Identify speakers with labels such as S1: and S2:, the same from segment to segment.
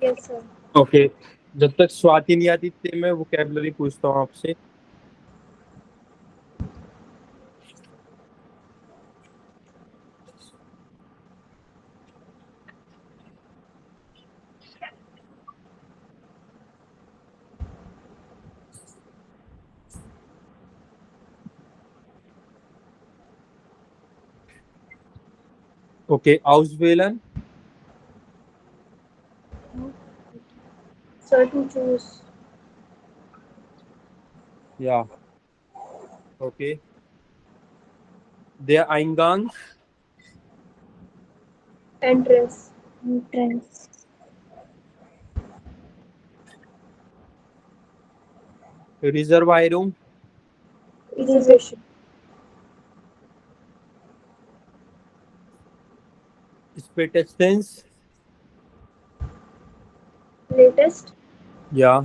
S1: Yes, sir.
S2: Okay, जब तक स्वाति नहीं आती तब मैं वोकेबलरी पूछता हूँ आपसे। ओके, आउसवेलन।
S1: Sir, to choose.
S2: या okay, der Eingang,
S1: Entrance.
S3: Entrance.
S2: Reservierung,
S1: Reservation.
S2: spätestens,
S1: Latest.
S2: ja,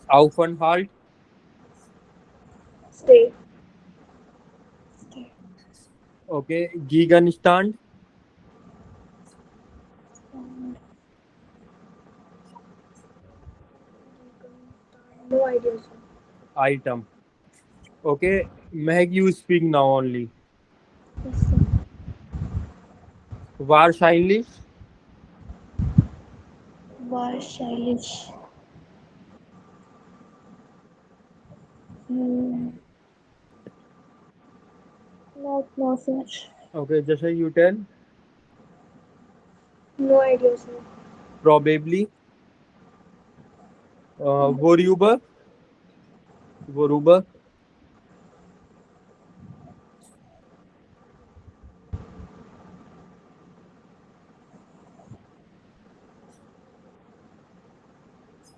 S2: Aufenthalt,
S1: Stay.
S2: okay, Gegenstand,
S1: No idea, sir.
S2: item. Okay, Mehak, you speak now only.
S3: Yes, sir.
S2: Wahrscheinlich,
S3: Wahrscheinlich. Hmm. Not no, sir.
S2: okay, जैसे you tell,
S1: No idea, sir.
S2: probably, worüber, worüber,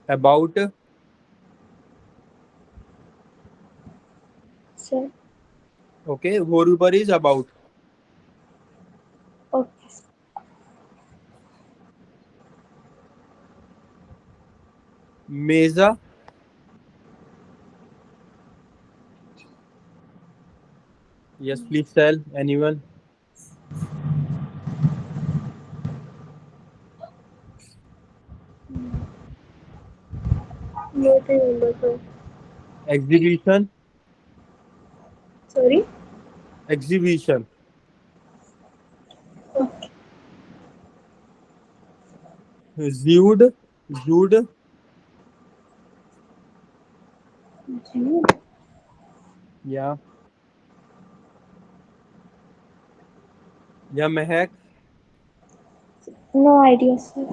S2: about,
S3: Sir.
S2: okay, worüber is about,
S3: Okay.
S2: mesa, yes, please tell, anyone,
S1: No remember, sir.
S2: exhibition,
S1: Sorry.
S2: exhibition,
S1: Okay.
S2: Jude, Jude,
S3: Jude.
S2: yeah, yeah, Mehak,
S3: No idea, sir.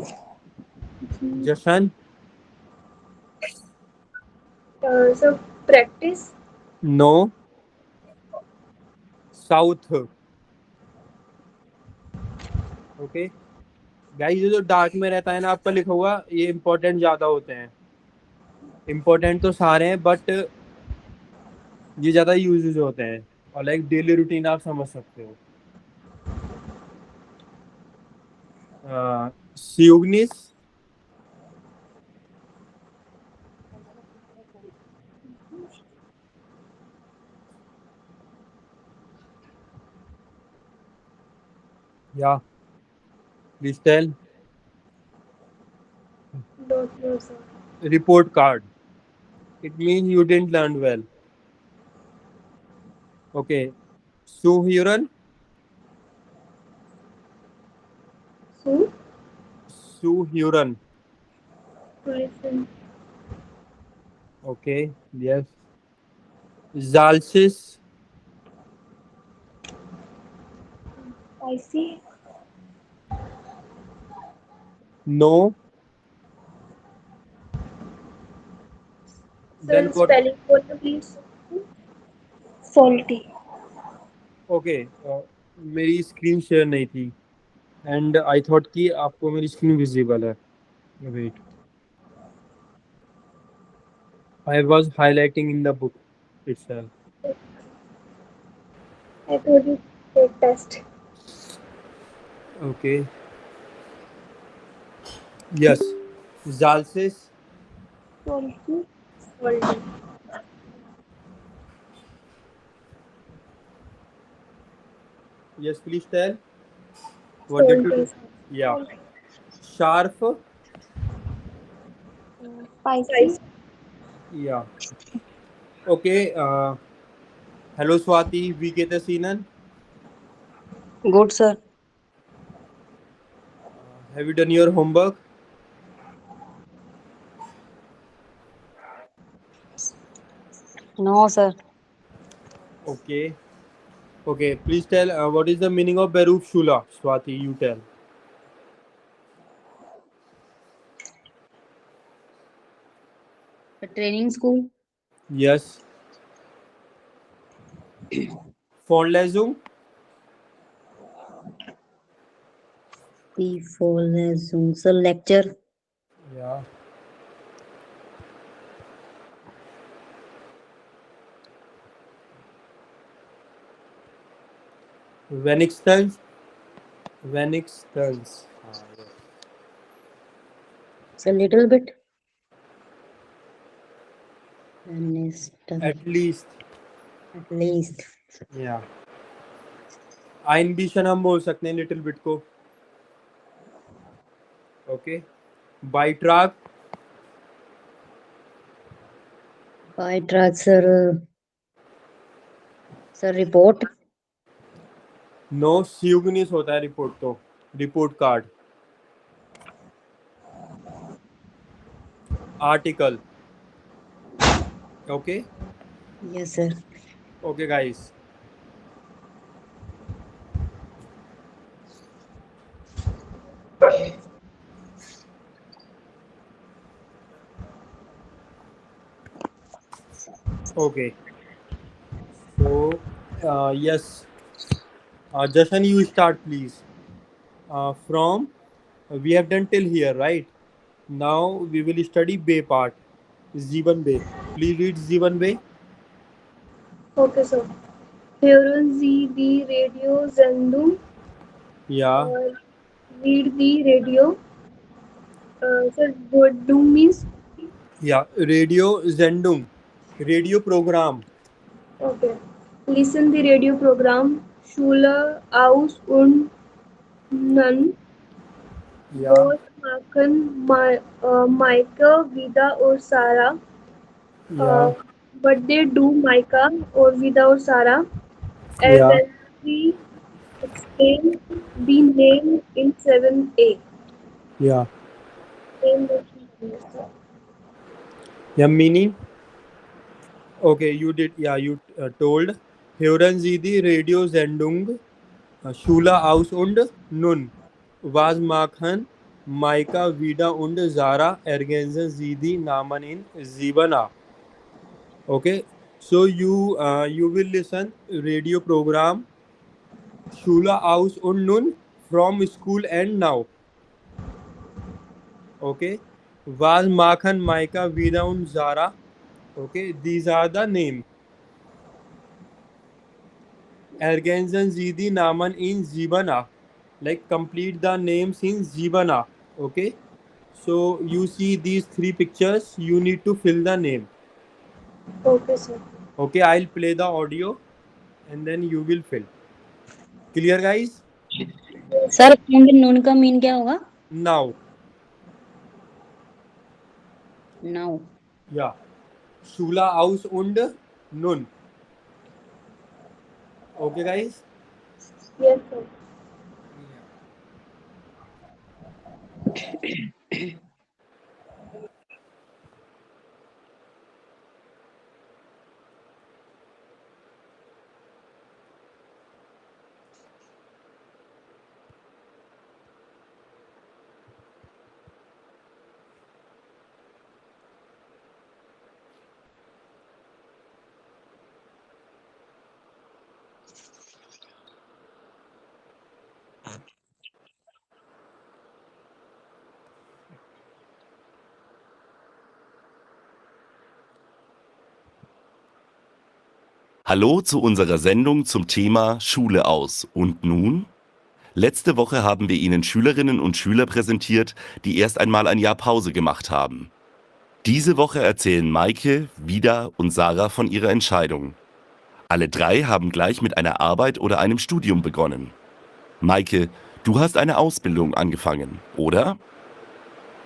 S3: Jude.
S2: Jashan,
S1: So practice.
S2: no, south, okay guys, ये जो dark में रहता है ना आपका लिखा हुआ, ये इंपॉर्टेंट ज्यादा होते हैं। इंपॉर्टेंट तो सारे हैं बट ये ज्यादा यूज होते हैं, और लाइक डेली रूटीन आप समझ सकते हो। सियोगनिस, yeah please tell.
S1: Don't know, sir.
S2: Report card, it mean you didn't learn well. Okay, सुह्यूरन,
S1: Sue.
S2: सुह्यूरन,
S1: To listen.
S2: Okay, yes. जालसिस,
S3: I see.
S2: No, then
S1: Sir,
S2: व्हाट?
S1: spelling for you, please.
S3: Salty.
S2: Okay, मेरी screen share नहीं थी and I thought कि आपको मेरी स्क्रीन विजिबल है। Wait, I was highlighting in the book itself.
S1: I told you take test.
S2: Okay. Yes. Zalsis.
S3: Salty.
S1: Salty.
S2: Yes, please tell. What did you
S1: Salty.
S2: do? Yeah.
S3: Salty.
S2: Sharp.
S3: Spicy.
S2: Yeah. Okay. Hello Swati, Vikete Sinan.
S4: Good, sir.
S2: Have you done your homework?
S4: No, sir.
S2: Okay. Okay. Please tell what is the meaning of Beruf Shula? Swati, you tell.
S4: A training school.
S2: Yes. Vorlesung.
S4: The Vorlesung. Sir, lecture.
S2: Yeah. Wenigstens. Wenigstens. Yes.
S4: Sir, little bit. Minister.
S2: At least.
S4: At least.
S2: Yeah. Einbischen हम बोल सकते हैं little bit को. Okay. Beitrag.
S4: Beitrag, sir. Sir, report.
S2: No, Siugnis होता है report तो. Report card. Article. Okay.
S4: Yes, sir.
S2: Okay, guys. Okay. So, yes. Jashan, you start, please. From we have done till here, right? Now we will study Bay part. Ziban Bay. Please read Ziban Bay.
S1: Okay, sir. Hören Sie die Radiosendung?
S2: Yeah.
S1: Read the radio. Sir, what do means?
S2: Yeah. Radio Sendung. Radio program.
S1: Okay. Listen the radio program. Schule aus und Nun.
S2: Yeah.
S1: Was machen Maike, Vida और Sarah?
S2: Yeah.
S1: What they do, Maika or Vida or Sarah?
S2: Yeah.
S1: Eventually explain the name in 7A.
S2: Yeah.
S1: Name mention.
S2: Yeah. Meaning. Okay, you did. Yeah, you told. Hören Sie die Radiosendung Schule aus und Nun. Was machen Maika, Vida und Zara? Ergänzen Sie die Namen in 7a. Okay, so you will listen radio program Schule aus und Nun from school and now. Okay, was machen Maika, Vida und Zara? Okay, these are the name. Ergänzen Sie die Namen in 7a. Like complete the names in 7a. Okay, so you see these three pictures, you need to fill the name.
S1: Okay, sir.
S2: Okay, I'll play the audio and then you will fill. Clear, guys?
S4: Sir noun का mean क्या होगा?
S2: Now.
S4: Now.
S2: Yeah. Schule aus und Nun. Okay, guys?
S1: Yes, sir.
S5: Hallo zu unserer Sendung zum Thema Schule aus. Und nun? Letzte Woche haben wir Ihnen Schülerinnen und Schüler präsentiert, die erst einmal ein Jahr Pause gemacht haben. Diese Woche erzählen Maike, Vida und Sarah von ihrer Entscheidung. Alle drei haben gleich mit einer Arbeit oder einem Studium begonnen. Maike, du hast eine Ausbildung angefangen, oder?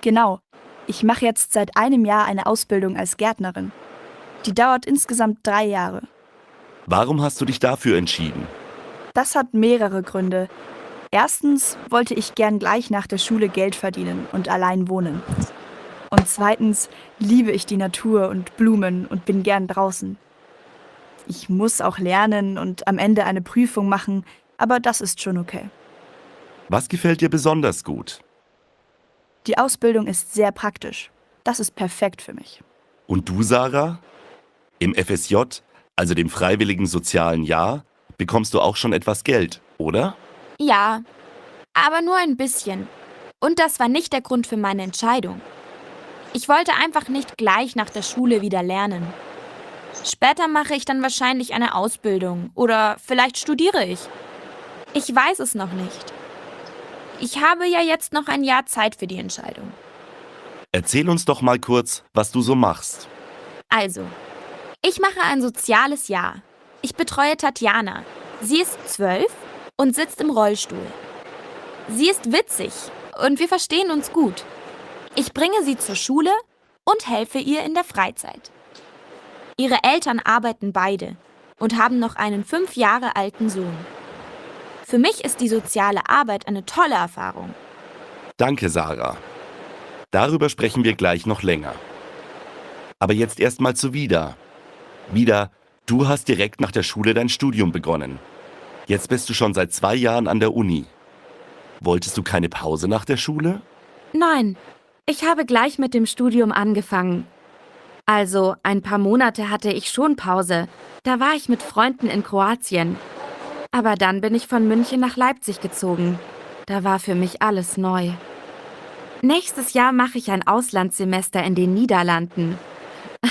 S6: Genau. Ich mache jetzt seit einem Jahr eine Ausbildung als Gärtnerin. Die dauert insgesamt 3 Jahre.
S5: Warum hast du dich dafür entschieden?
S6: Das hat mehrere Gründe. Erstens wollte ich gern gleich nach der Schule Geld verdienen und allein wohnen. Und zweitens liebe ich die Natur und Blumen und bin gern draußen. Ich muss auch lernen und am Ende eine Prüfung machen, aber das ist schon okay.
S5: Was gefällt dir besonders gut?
S6: Die Ausbildung ist sehr praktisch. Das ist perfekt für mich.
S5: Und du, Sarah? Im FSJ, also dem Freiwilligen Sozialen Jahr, bekommst du auch schon etwas Geld, oder?
S7: Ja, aber nur ein bisschen. Und das war nicht der Grund für meine Entscheidung. Ich wollte einfach nicht gleich nach der Schule wieder lernen. Später mache ich dann wahrscheinlich eine Ausbildung oder vielleicht studiere ich. Ich weiß es noch nicht. Ich habe ja jetzt noch ein Jahr Zeit für die Entscheidung.
S5: Erzähl uns doch mal kurz, was du so machst.
S7: Also, ich mache ein soziales Jahr. Ich betreue Tatjana. Sie ist 12 und sitzt im Rollstuhl. Sie ist witzig und wir verstehen uns gut. Ich bringe sie zur Schule und helfe ihr in der Freizeit. Ihre Eltern arbeiten beide und haben noch einen 5 Jahre alten Sohn. Für mich ist die soziale Arbeit eine tolle Erfahrung.
S5: Danke, Sarah. Darüber sprechen wir gleich noch länger. Aber jetzt erstmal zu Vida. Vida, du hast direkt nach der Schule dein Studium begonnen. Jetzt bist du schon seit 2 Jahren an der Uni. Wolltest du keine Pause nach der Schule?
S7: Nein, ich habe gleich mit dem Studium angefangen. Also, ein paar Monate hatte ich schon Pause. Da war ich mit Freunden in Kroatien. Aber dann bin ich von München nach Leipzig gezogen. Da war für mich alles neu. Nächstes Jahr mache ich ein Auslandssemester in den Niederlanden.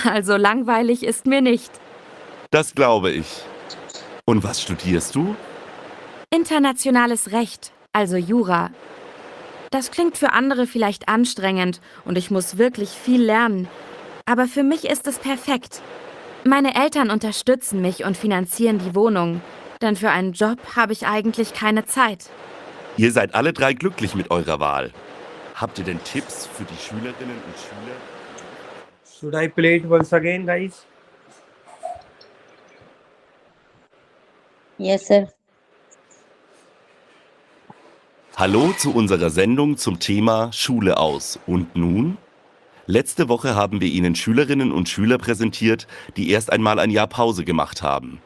S7: Also langweilig ist mir nicht.
S5: Das glaube ich. Und was studierst du?
S7: Internationales Recht, also Jura. Das klingt für andere vielleicht anstrengend und ich muss wirklich viel lernen. Aber für mich ist es perfekt. Meine Eltern unterstützen mich und finanzieren die Wohnung. Denn für einen Job habe ich eigentlich keine Zeit.
S5: Ihr seid alle 3 glücklich mit eurer Wahl. Habt ihr denn Tipps für die Schülerinnen und Schüler?
S2: Should I play it once again, guys?
S4: Yes, sir.
S5: Hallo zu unserer Sendung zum Thema Schule aus. Und nun? Letzte Woche haben wir Ihnen Schülerinnen und Schüler präsentiert, die erst einmal ein Jahr Pause gemacht haben.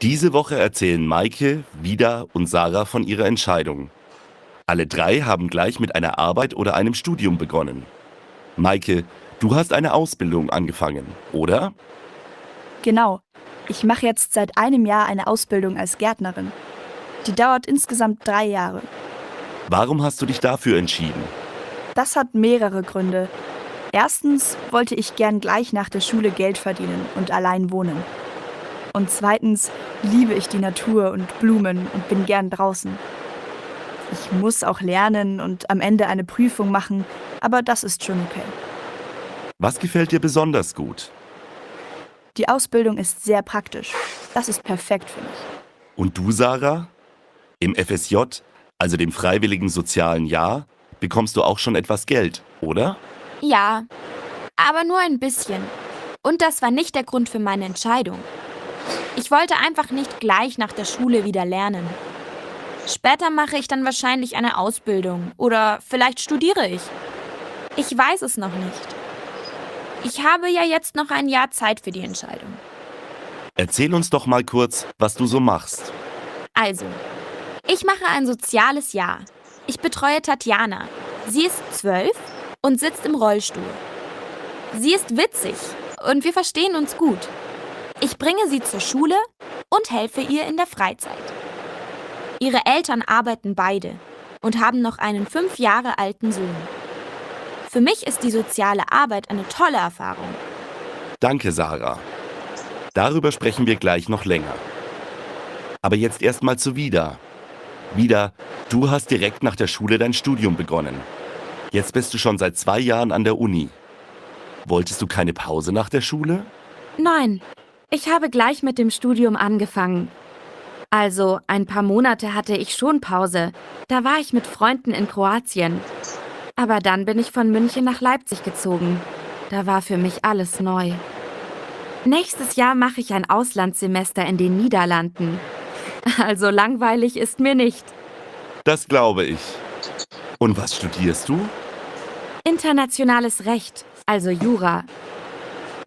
S5: Diese Woche erzählen Maike, Vida und Sarah von ihrer Entscheidung. Alle 3 haben gleich mit einer Arbeit oder einem Studium begonnen. Maike, du hast eine Ausbildung angefangen, oder?
S6: Genau. Ich mache jetzt seit einem Jahr eine Ausbildung als Gärtnerin. Die dauert insgesamt 3 Jahre.
S5: Warum hast du dich dafür entschieden?
S6: Das hat mehrere Gründe. Erstens wollte ich gern gleich nach der Schule Geld verdienen und allein wohnen. Und zweitens liebe ich die Natur und Blumen und bin gern draußen. Ich muss auch lernen und am Ende eine Prüfung machen, aber das ist schon okay.
S5: Was gefällt dir besonders gut?
S6: Die Ausbildung ist sehr praktisch. Das ist perfekt für mich.
S5: Und du, Sarah? Im FSJ, also dem Freiwilligen Sozialen Jahr, bekommst du auch schon etwas Geld, oder?
S7: Ja, aber nur ein bisschen. Und das war nicht der Grund für meine Entscheidung. Ich wollte einfach nicht gleich nach der Schule wieder lernen. Später mache ich dann wahrscheinlich eine Ausbildung oder vielleicht studiere ich. Ich weiß es noch nicht. Ich habe ja jetzt noch ein Jahr Zeit für die Entscheidung.
S5: Erzähl uns doch mal kurz, was du so machst.
S7: Also, ich mache ein soziales Jahr. Ich betreue Tatjana. Sie ist 12 und sitzt im Rollstuhl. Sie ist witzig und wir verstehen uns gut. Ich bringe sie zur Schule und helfe ihr in der Freizeit. Ihre Eltern arbeiten beide und haben noch einen 5 Jahre alten Sohn. Für mich ist die soziale Arbeit eine tolle Erfahrung.
S5: Danke, Sarah. Darüber sprechen wir gleich noch länger. Aber jetzt erstmal zu Vida. Vida, du hast direkt nach der Schule dein Studium begonnen. Jetzt bist du schon seit 2 Jahren an der Uni. Wolltest du keine Pause nach der Schule?
S7: Nein, ich habe gleich mit dem Studium angefangen. Also, ein paar Monate hatte ich schon Pause. Da war ich mit Freunden in Kroatien. Aber dann bin ich von München nach Leipzig gezogen. Da war für mich alles neu. Nächstes Jahr mache ich ein Auslandssemester in den Niederlanden. Also langweilig ist mir nicht.
S5: Das glaube ich. Und was studierst du?
S7: Internationales Recht, also Jura.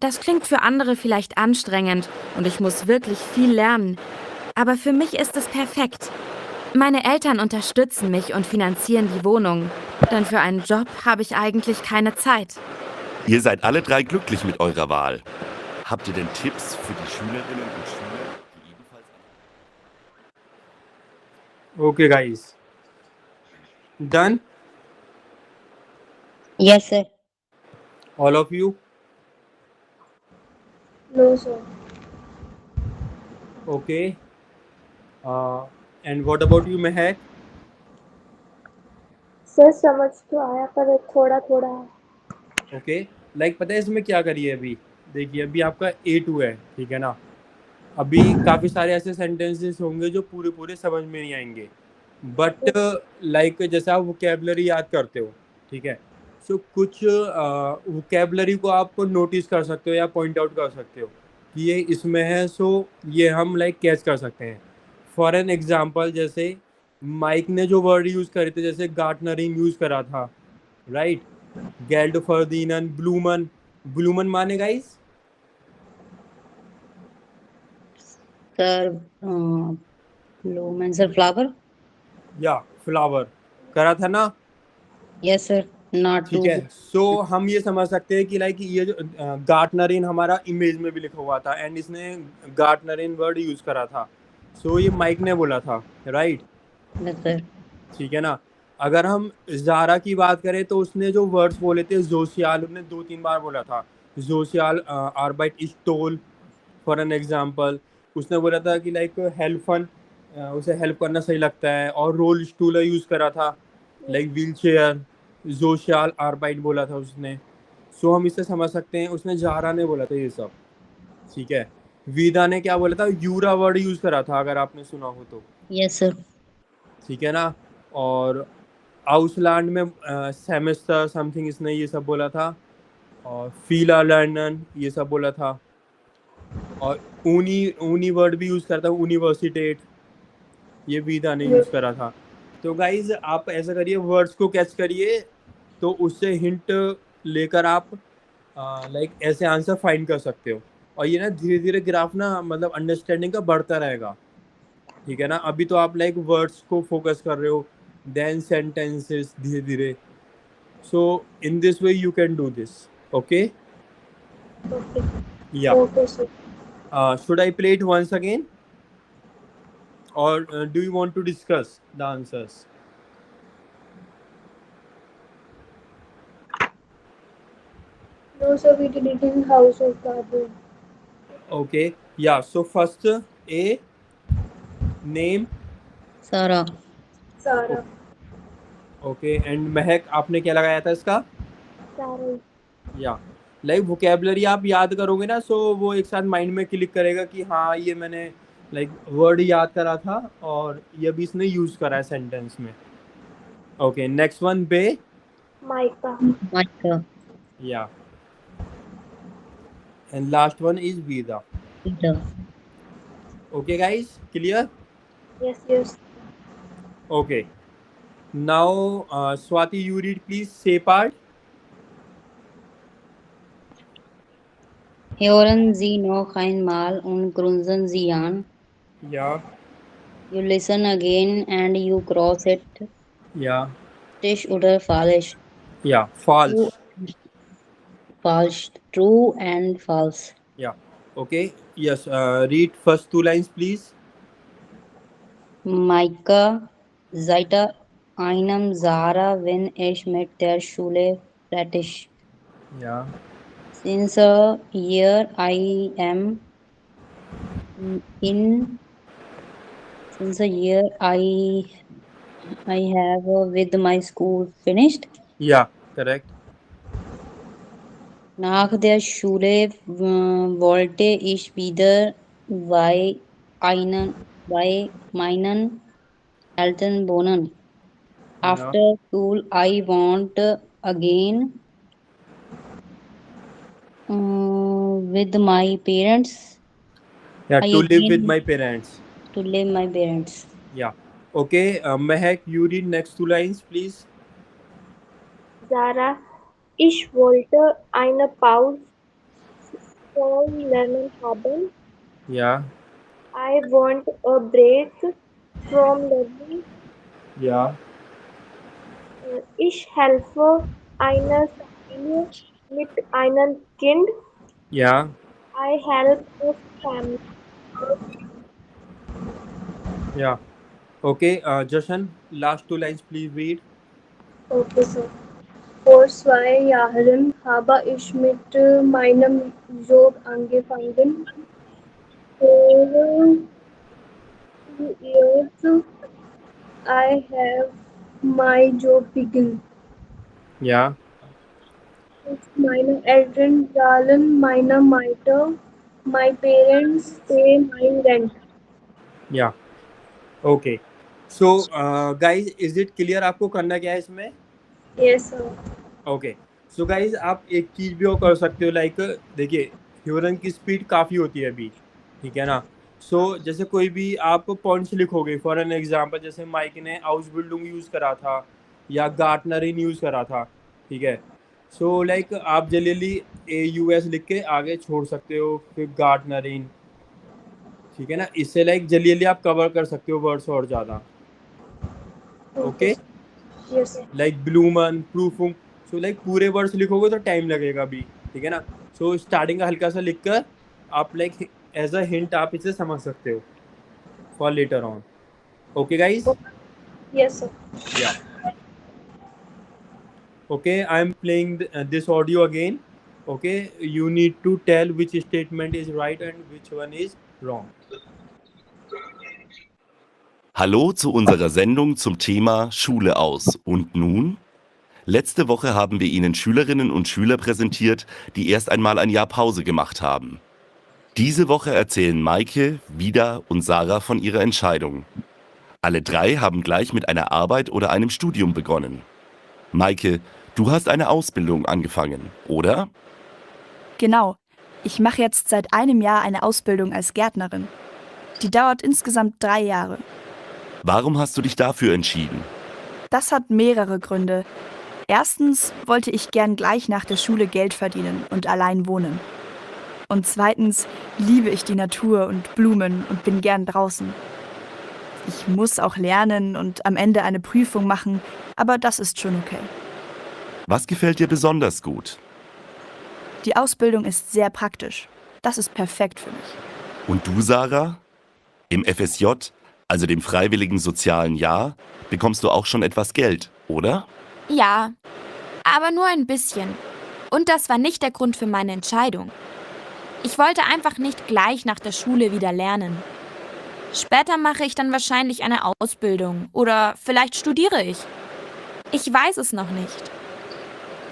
S7: Das klingt für andere vielleicht anstrengend und ich muss wirklich viel lernen. Aber für mich ist es perfekt. Meine Eltern unterstützen mich und finanzieren die Wohnung. Denn für einen Job habe ich eigentlich keine Zeit.
S5: Ihr seid alle 3 glücklich mit eurer Wahl. Habt ihr denn Tipps für die Schülerinnen und Schüler, die ebenfalls...
S2: Okay, guys. Done?
S4: Yes, sir.
S2: All of you?
S1: No, sir.
S2: Okay. And what about you, Mehak?
S3: Sir समझ तो आया पर थोड़ा थोड़ा
S2: okay like पता है इसमें क्या करिए अभी देखिए अभी आपका A2 है ठीक है ना अभी काफ़ी सारे ऐसे सेंटेंसेस होंगे जो पूरे पूरे समझ में नहीं आएंगे बट लाइक जैसे आप वोकेबलरी याद करते हो ठीक है सो कुछ वोकेबलरी को आप नोटिस कर सकते हो या पॉइंट आउट कर सकते हो कि ये इसमें है सो ये हम लाइक कैच कर सकते हैं फॉर एन एग्जांपल जैसे माइक ने जो वर्ड यूज़ करे थे जैसे गार्टनरिंग यूज़ करा था राइट गेल्ड फर्दीनन ब्लूमन ब्लूमन माने guys
S4: Sir, bloom and sir, flower?
S2: या फ्लावर करा था ना
S4: Yes, sir. Not
S2: ठीक
S4: to.
S2: है सो हम ये समझ सकते हैं कि लाइक ये जो गार्टनरिन हमारा इमेज में भी लिखा हुआ था एंड इसने गार्टनरिन वर्ड यूज करा था सो ये माइक ने बोला था राइट
S4: Yes, sir.
S2: ठीक है ना अगर हम जारा की बात करें तो उसने जो वर्ड्स बोले थे जोशियाल उसने 2-3 बार बोला था जोशियाल आर्बाइट इज टोल फॉर एन एग्जांपल उसने बोला था कि लाइक हेल्पन उसे हेल्प करना सही लगता है और रोल स्टूल यूज़ करा था लाइक व्हील चेयर जोशियाल आर्बाइट बोला था उसने सो हम इससे समझ सकते हैं उसने जारा ने बोला था ये सब ठीक है वीदा ने क्या बोला था यूरा वर्ड यूज़ करा था अगर आपने सुना हो तो
S4: Yes, sir.
S2: ठीक है ना और आउसलैंड में सेमेस्टर समथिंग इसने ये सब बोला था और फीला लर्नन ये सब बोला था और ऊनी वर्ड भी यूज़ करता है यूनिवर्सिटेट ये वीदा ने यूज़ करा था तो गाइज आप ऐसा करिए वर्ड्स को कैच करिए तो उससे हिंट लेकर आप लाइक ऐसे आंसर फाइंड कर सकते हो और ये ना धीरे धीरे ग्राफ ना मतलब अंडरस्टैंडिंग का बढ़ता रहेगा ठीक है ना अभी तो आप लाइक वर्ड्स को फोकस कर रहे हो देन सेंटेंसेस धीरे धीरे so in this way you can do this okay
S1: Okay.
S2: Yeah
S1: Okay, sir.
S2: should I play it once again or do you want to discuss the answers
S1: No, sir, we did it in House of Cards.
S2: okay yeah so first a name
S4: Sarah.
S1: Sarah.
S2: Okay and महक आपने क्या लगाया था इसका
S3: Carol.
S2: या like vocabulary आप याद करोगे ना सो वो एक साथ माइंड में क्लिक करेगा कि हाँ ये मैंने लाइक वर्ड याद करा था और ये भी इसने यूज करा है सेंटेंस में ओके नेक्स्ट वन बे
S3: Micah.
S4: Micah.
S2: Yeah and last one is वीदा
S4: Peter.
S2: Okay guys clear
S3: Yes, yes.
S2: Okay now Swati you read please say part
S4: Hören Sie noch einmal und grunzen Sie an.
S2: या
S4: You listen again and you cross it.
S2: या
S4: Richtig oder falsch?
S2: या false
S4: True. False. True and false.
S2: Yeah. Okay. Yes. Read first 2 lines, please.
S4: Micah seit einem Zara, wenn ich mit der Schule fertig.
S2: Yeah.
S4: Since a year I am in. Since a year I have with my school finished.
S2: Yeah. Correct.
S4: Nach der Schule wollte ich wieder bei bei meinen Eltern wohnen.
S2: Ja.
S4: After school, I want again with my parents.
S2: Yeah,
S4: I
S2: to live with
S4: again
S2: my parents.
S4: to live my parents.
S2: Yeah. Okay, Mehak, you read next two lines, please.
S3: Zara, ich wollte eine Pause vom Lernen haben.
S2: Yeah.
S3: I want a break from learning.
S2: Yeah.
S3: Ich helfe einer Familie mit einem Kind.
S2: Yeah.
S3: I help a family.
S2: Yeah. Okay, Jashan, last two lines, please read.
S1: Okay, sir. Vor 2 Jahren habe ich mit meinem Job angefangen. For 2 years, I have my job begun.
S2: Yeah.
S1: Meine Eltern zahlen meine Miete. My parents pay my rent.
S2: Yeah. Okay. So, guys, is it clear आपको करना क्या है इसमें?
S1: Yes, sir.
S2: Okay so guys आप एक चीज़ भी और कर सकते हो लाइक देखिए ह्यूरन की स्पीड काफ़ी होती है अभी, ठीक है ना। सो जैसे कोई भी आप पॉइंट्स लिखोगे फॉर एन एग्जांपल, जैसे माइक ने हाउस बिल्डिंग यूज़ करा था या गार्टनरिंग यूज़ करा था, ठीक है। सो लाइक आप जल्दी AUS लिख के आगे छोड़ सकते हो, फिर गार्टनरिंग, ठीक है ना। इससे लाइक जल्दी आप कवर कर सकते हो वर्ड्स और ज़्यादा। Okay
S1: Yes, sir.
S2: लाइक ब्लूमन प्रूफुम, सो लाइक पूरे वर्ड्स लिखोगे तो टाइम लगेगा अभी, ठीक है ना। सो स्टार्टिंग का हल्का सा लिखकर आप लाइक एज अ हिंट आप इसे समझ सकते हो for later on. Okay guys,
S1: Yes, sir.
S2: या okay I am playing this audio again. Okay, you need to tell which statement is right and which one is wrong.
S5: Hallo zu unserer Sendung zum Thema Schule aus. Und nun? Letzte Woche haben wir Ihnen Schülerinnen und Schüler präsentiert, die erst einmal ein Jahr Pause gemacht haben. Diese Woche erzählen Maike, Vida und Sarah von ihrer Entscheidung. Alle drei haben gleich mit einer Arbeit oder einem Studium begonnen. Maike, du hast eine Ausbildung angefangen, oder?
S6: Genau. Ich mache jetzt seit einem Jahr eine Ausbildung als Gärtnerin. Die dauert insgesamt 3 Jahre.
S5: Warum hast du dich dafür entschieden?
S6: Das hat mehrere Gründe. Erstens wollte ich gern gleich nach der Schule Geld verdienen und allein wohnen. Und zweitens liebe ich die Natur und Blumen und bin gern draußen. Ich muss auch lernen und am Ende eine Prüfung machen, aber das ist schon okay.
S5: Was gefällt dir besonders gut?
S6: Die Ausbildung ist sehr praktisch. Das ist perfekt für mich.
S5: Und du, Sarah? Im FSJ, also dem Freiwilligen Sozialen Jahr, bekommst du auch schon etwas Geld, oder?
S7: Ja, aber nur ein bisschen. Und das war nicht der Grund für meine Entscheidung. Ich wollte einfach nicht gleich nach der Schule wieder lernen. Später mache ich dann wahrscheinlich eine Ausbildung oder vielleicht studiere ich. Ich weiß es noch nicht.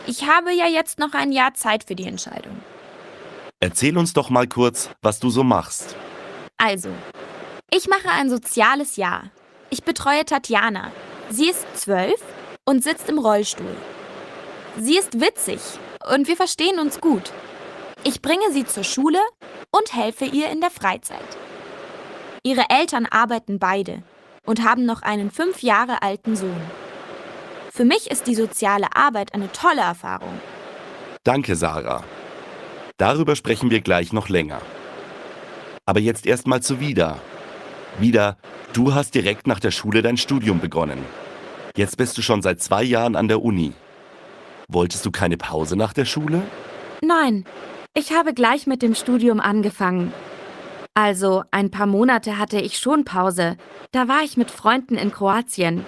S7: Ich habe ja jetzt noch ein Jahr Zeit für die Entscheidung.
S5: Erzähl uns doch mal kurz, was du so machst.
S7: Also, ich mache ein soziales Jahr. Ich betreue Tatjana. Sie ist 12 und sitzt im Rollstuhl. Sie ist witzig und wir verstehen uns gut. Ich bringe sie zur Schule und helfe ihr in der Freizeit. Ihre Eltern arbeiten beide und haben noch einen 5 Jahre alten Sohn. Für mich ist die soziale Arbeit eine tolle Erfahrung.
S5: Danke, Sarah. Darüber sprechen wir gleich noch länger. Aber jetzt erstmal zu Vida. Vida, du hast direkt nach der Schule dein Studium begonnen. Jetzt bist du schon seit 2 Jahren an der Uni. Wolltest du keine Pause nach der Schule?
S8: Nein, ich habe gleich mit dem Studium angefangen. Also, ein paar Monate hatte ich schon Pause. Da war ich mit Freunden in Kroatien.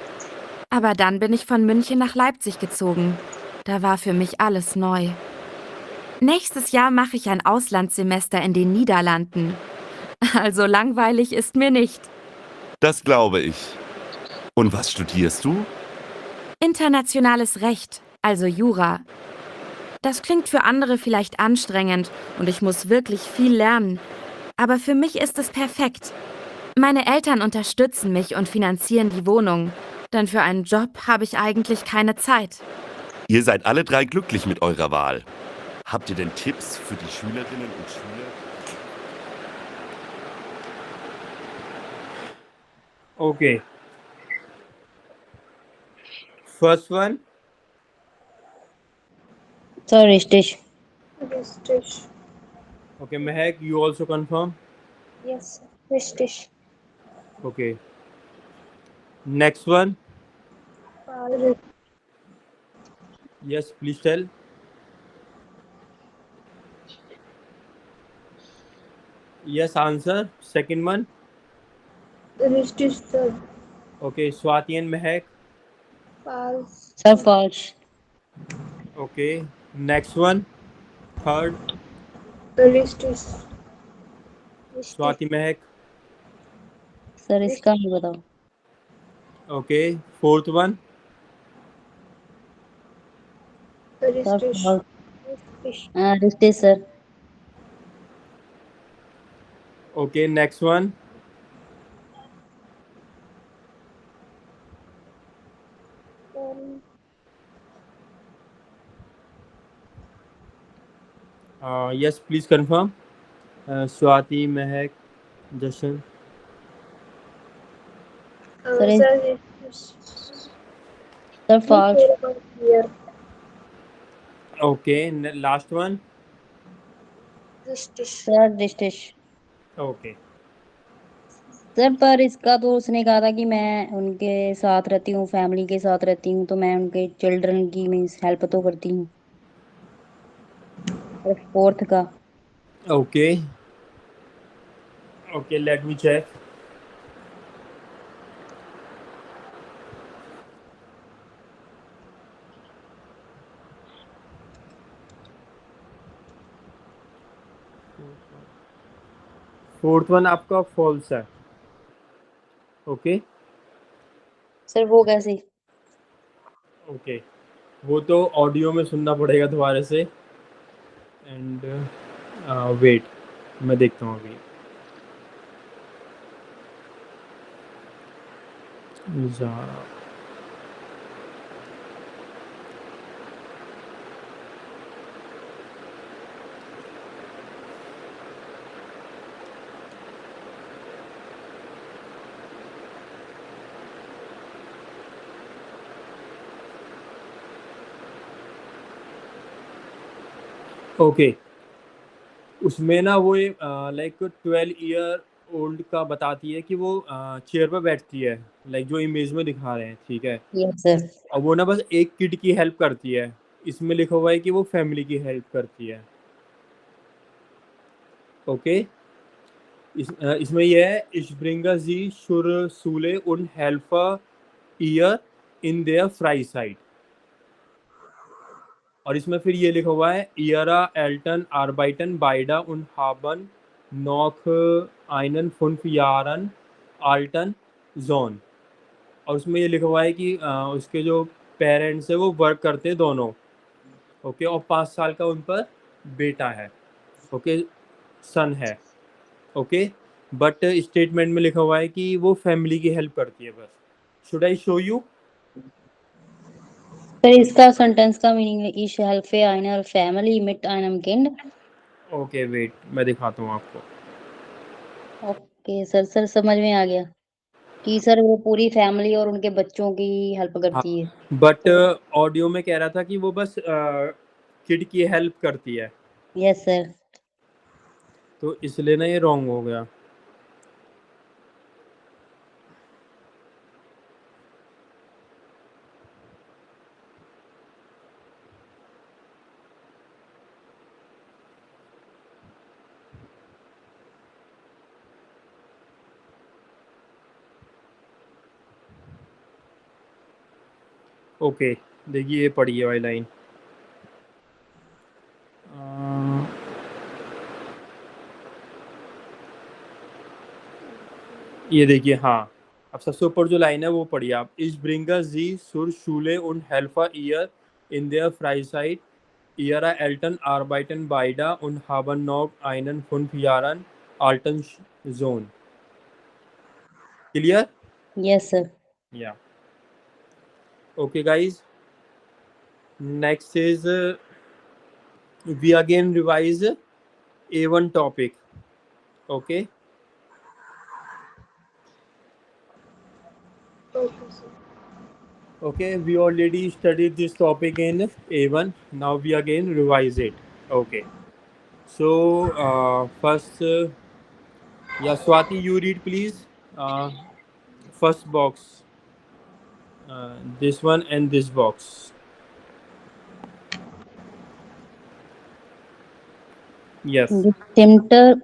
S8: Aber dann bin ich von München nach Leipzig gezogen. Da war für mich alles neu. Nächstes Jahr mache ich ein Auslandssemester in den Niederlanden. Also langweilig ist mir nicht.
S5: Das glaube ich. Und was studierst du?
S8: Internationales Recht, also Jura. Das klingt für andere vielleicht anstrengend und ich muss wirklich viel lernen. Aber für mich ist es perfekt. Meine Eltern unterstützen mich und finanzieren die Wohnung, denn für einen Job habe ich eigentlich keine Zeit.
S5: Ihr seid alle drei glücklich mit eurer Wahl. Habt ihr denn Tipps für die Schülerinnen und Schüler?
S2: Okay. First one.
S4: Sir, Rishtish.
S1: Ristish.
S2: Okay, Mehak, you also confirm.
S3: Yes, Ristish.
S2: Okay. Next one.
S3: Pal.
S2: Yes, please tell. Yes, answer. Second one.
S1: Ristish, sir.
S2: Okay, Swati and Mehak.
S3: Pal.
S4: Sir, false.
S2: Okay. Next one. Third.
S1: Ristish.
S3: Ristish.
S2: Swati, Mehak.
S4: Sir, इसका नहीं बताओ.
S2: Okay. Fourth one.
S4: Sir,
S1: Ristish.
S4: false.
S3: Ristish.
S4: Rishtish, sir.
S2: Okay. Next one. Yes, please confirm. Swati, Mehak, Jashan.
S4: Sir,
S1: Sir, Ristish.
S4: Sir, false.
S1: Here.
S2: Okay. Last one.
S3: Ristish.
S4: Sir, Rishtish.
S2: Okay.
S4: Sir पर इसका तो उसने कहा था कि मैं उनके साथ रहती हूँ, फैमिली के साथ रहती हूँ, तो मैं उनके चिल्ड्रन की मीन्स हेल्प तो करती हूँ. और फोर्थ का
S2: Okay. Okay. Let me check. Fourth one आपका फॉल्स है. ओके.
S4: सर वो कैसे?
S2: ओके. वो तो ऑडियो में सुनना पड़ेगा दोबारा से. एंड वेट, मैं देखता हूँ अभी. ज़ारा. ओके. उसमें ना वो लाइक 12 ईयर ओल्ड का बताती है कि वो चेयर पर बैठती है, लाइक जो इमेज में दिखा रहे हैं. ठीक है.
S4: Yes sir.
S2: और वो ना बस एक किड की हेल्प करती है. इसमें लिखा हुआ है कि वो फैमिली की हेल्प करती है. ओके. इसमें यह है Ich bringe sie zur Schule und helfe ihr in der Freizeit. और इसमें फिर ये लिखा हुआ है Ihre Eltern arbeiten beide und haben noch einen 5 Jahren alten Sohn. और उसमें ये लिखा हुआ है कि उसके जो पेरेंट्स है वो वर्क करते हैं दोनों. ओके. और 5 साल का उन पर बेटा है. ओके. सन है. ओके. बट स्टेटमेंट में लिखा हुआ है कि वो फैमिली की हेल्प करती है बस. Should I show you?
S4: Sir इसका सेंटेंस का मीनिंग है Ich helfe einer Family mit einem Kind.
S2: Okay wait, मैं दिखाता हूँ आपको.
S4: Okay sir. सर समझ में आ गया कि सर वो पूरी फैमिली और उनके बच्चों की हेल्प करती है.
S2: बट ऑडियो में कह रहा था कि वो बस किड की हेल्प करती है.
S4: Yes sir.
S2: तो इसलिए ना ये रॉन्ग हो गया. ओके. देखिए ये पढ़ी है वाली लाइन. ये देखिए. हाँ, अब सबसे ऊपर जो लाइन है वो पढ़िए आप. Ich bringe sie zur Schule und helfe ihr in der Freizeit. Ihre Eltern arbeiten beide und haben noch einen 5 Jahren alten Sohn. Clear?
S4: Yes, sir.
S2: Yeah. Okay, guys. Next is we again revise A1 topic. Okay.
S1: Okay, sir.
S2: Okay, we already studied this topic in A1. Now we again revise it. Okay. So first, yeah, Swati, you read please. First box. This one and this box. Yes.
S4: Unbestimmter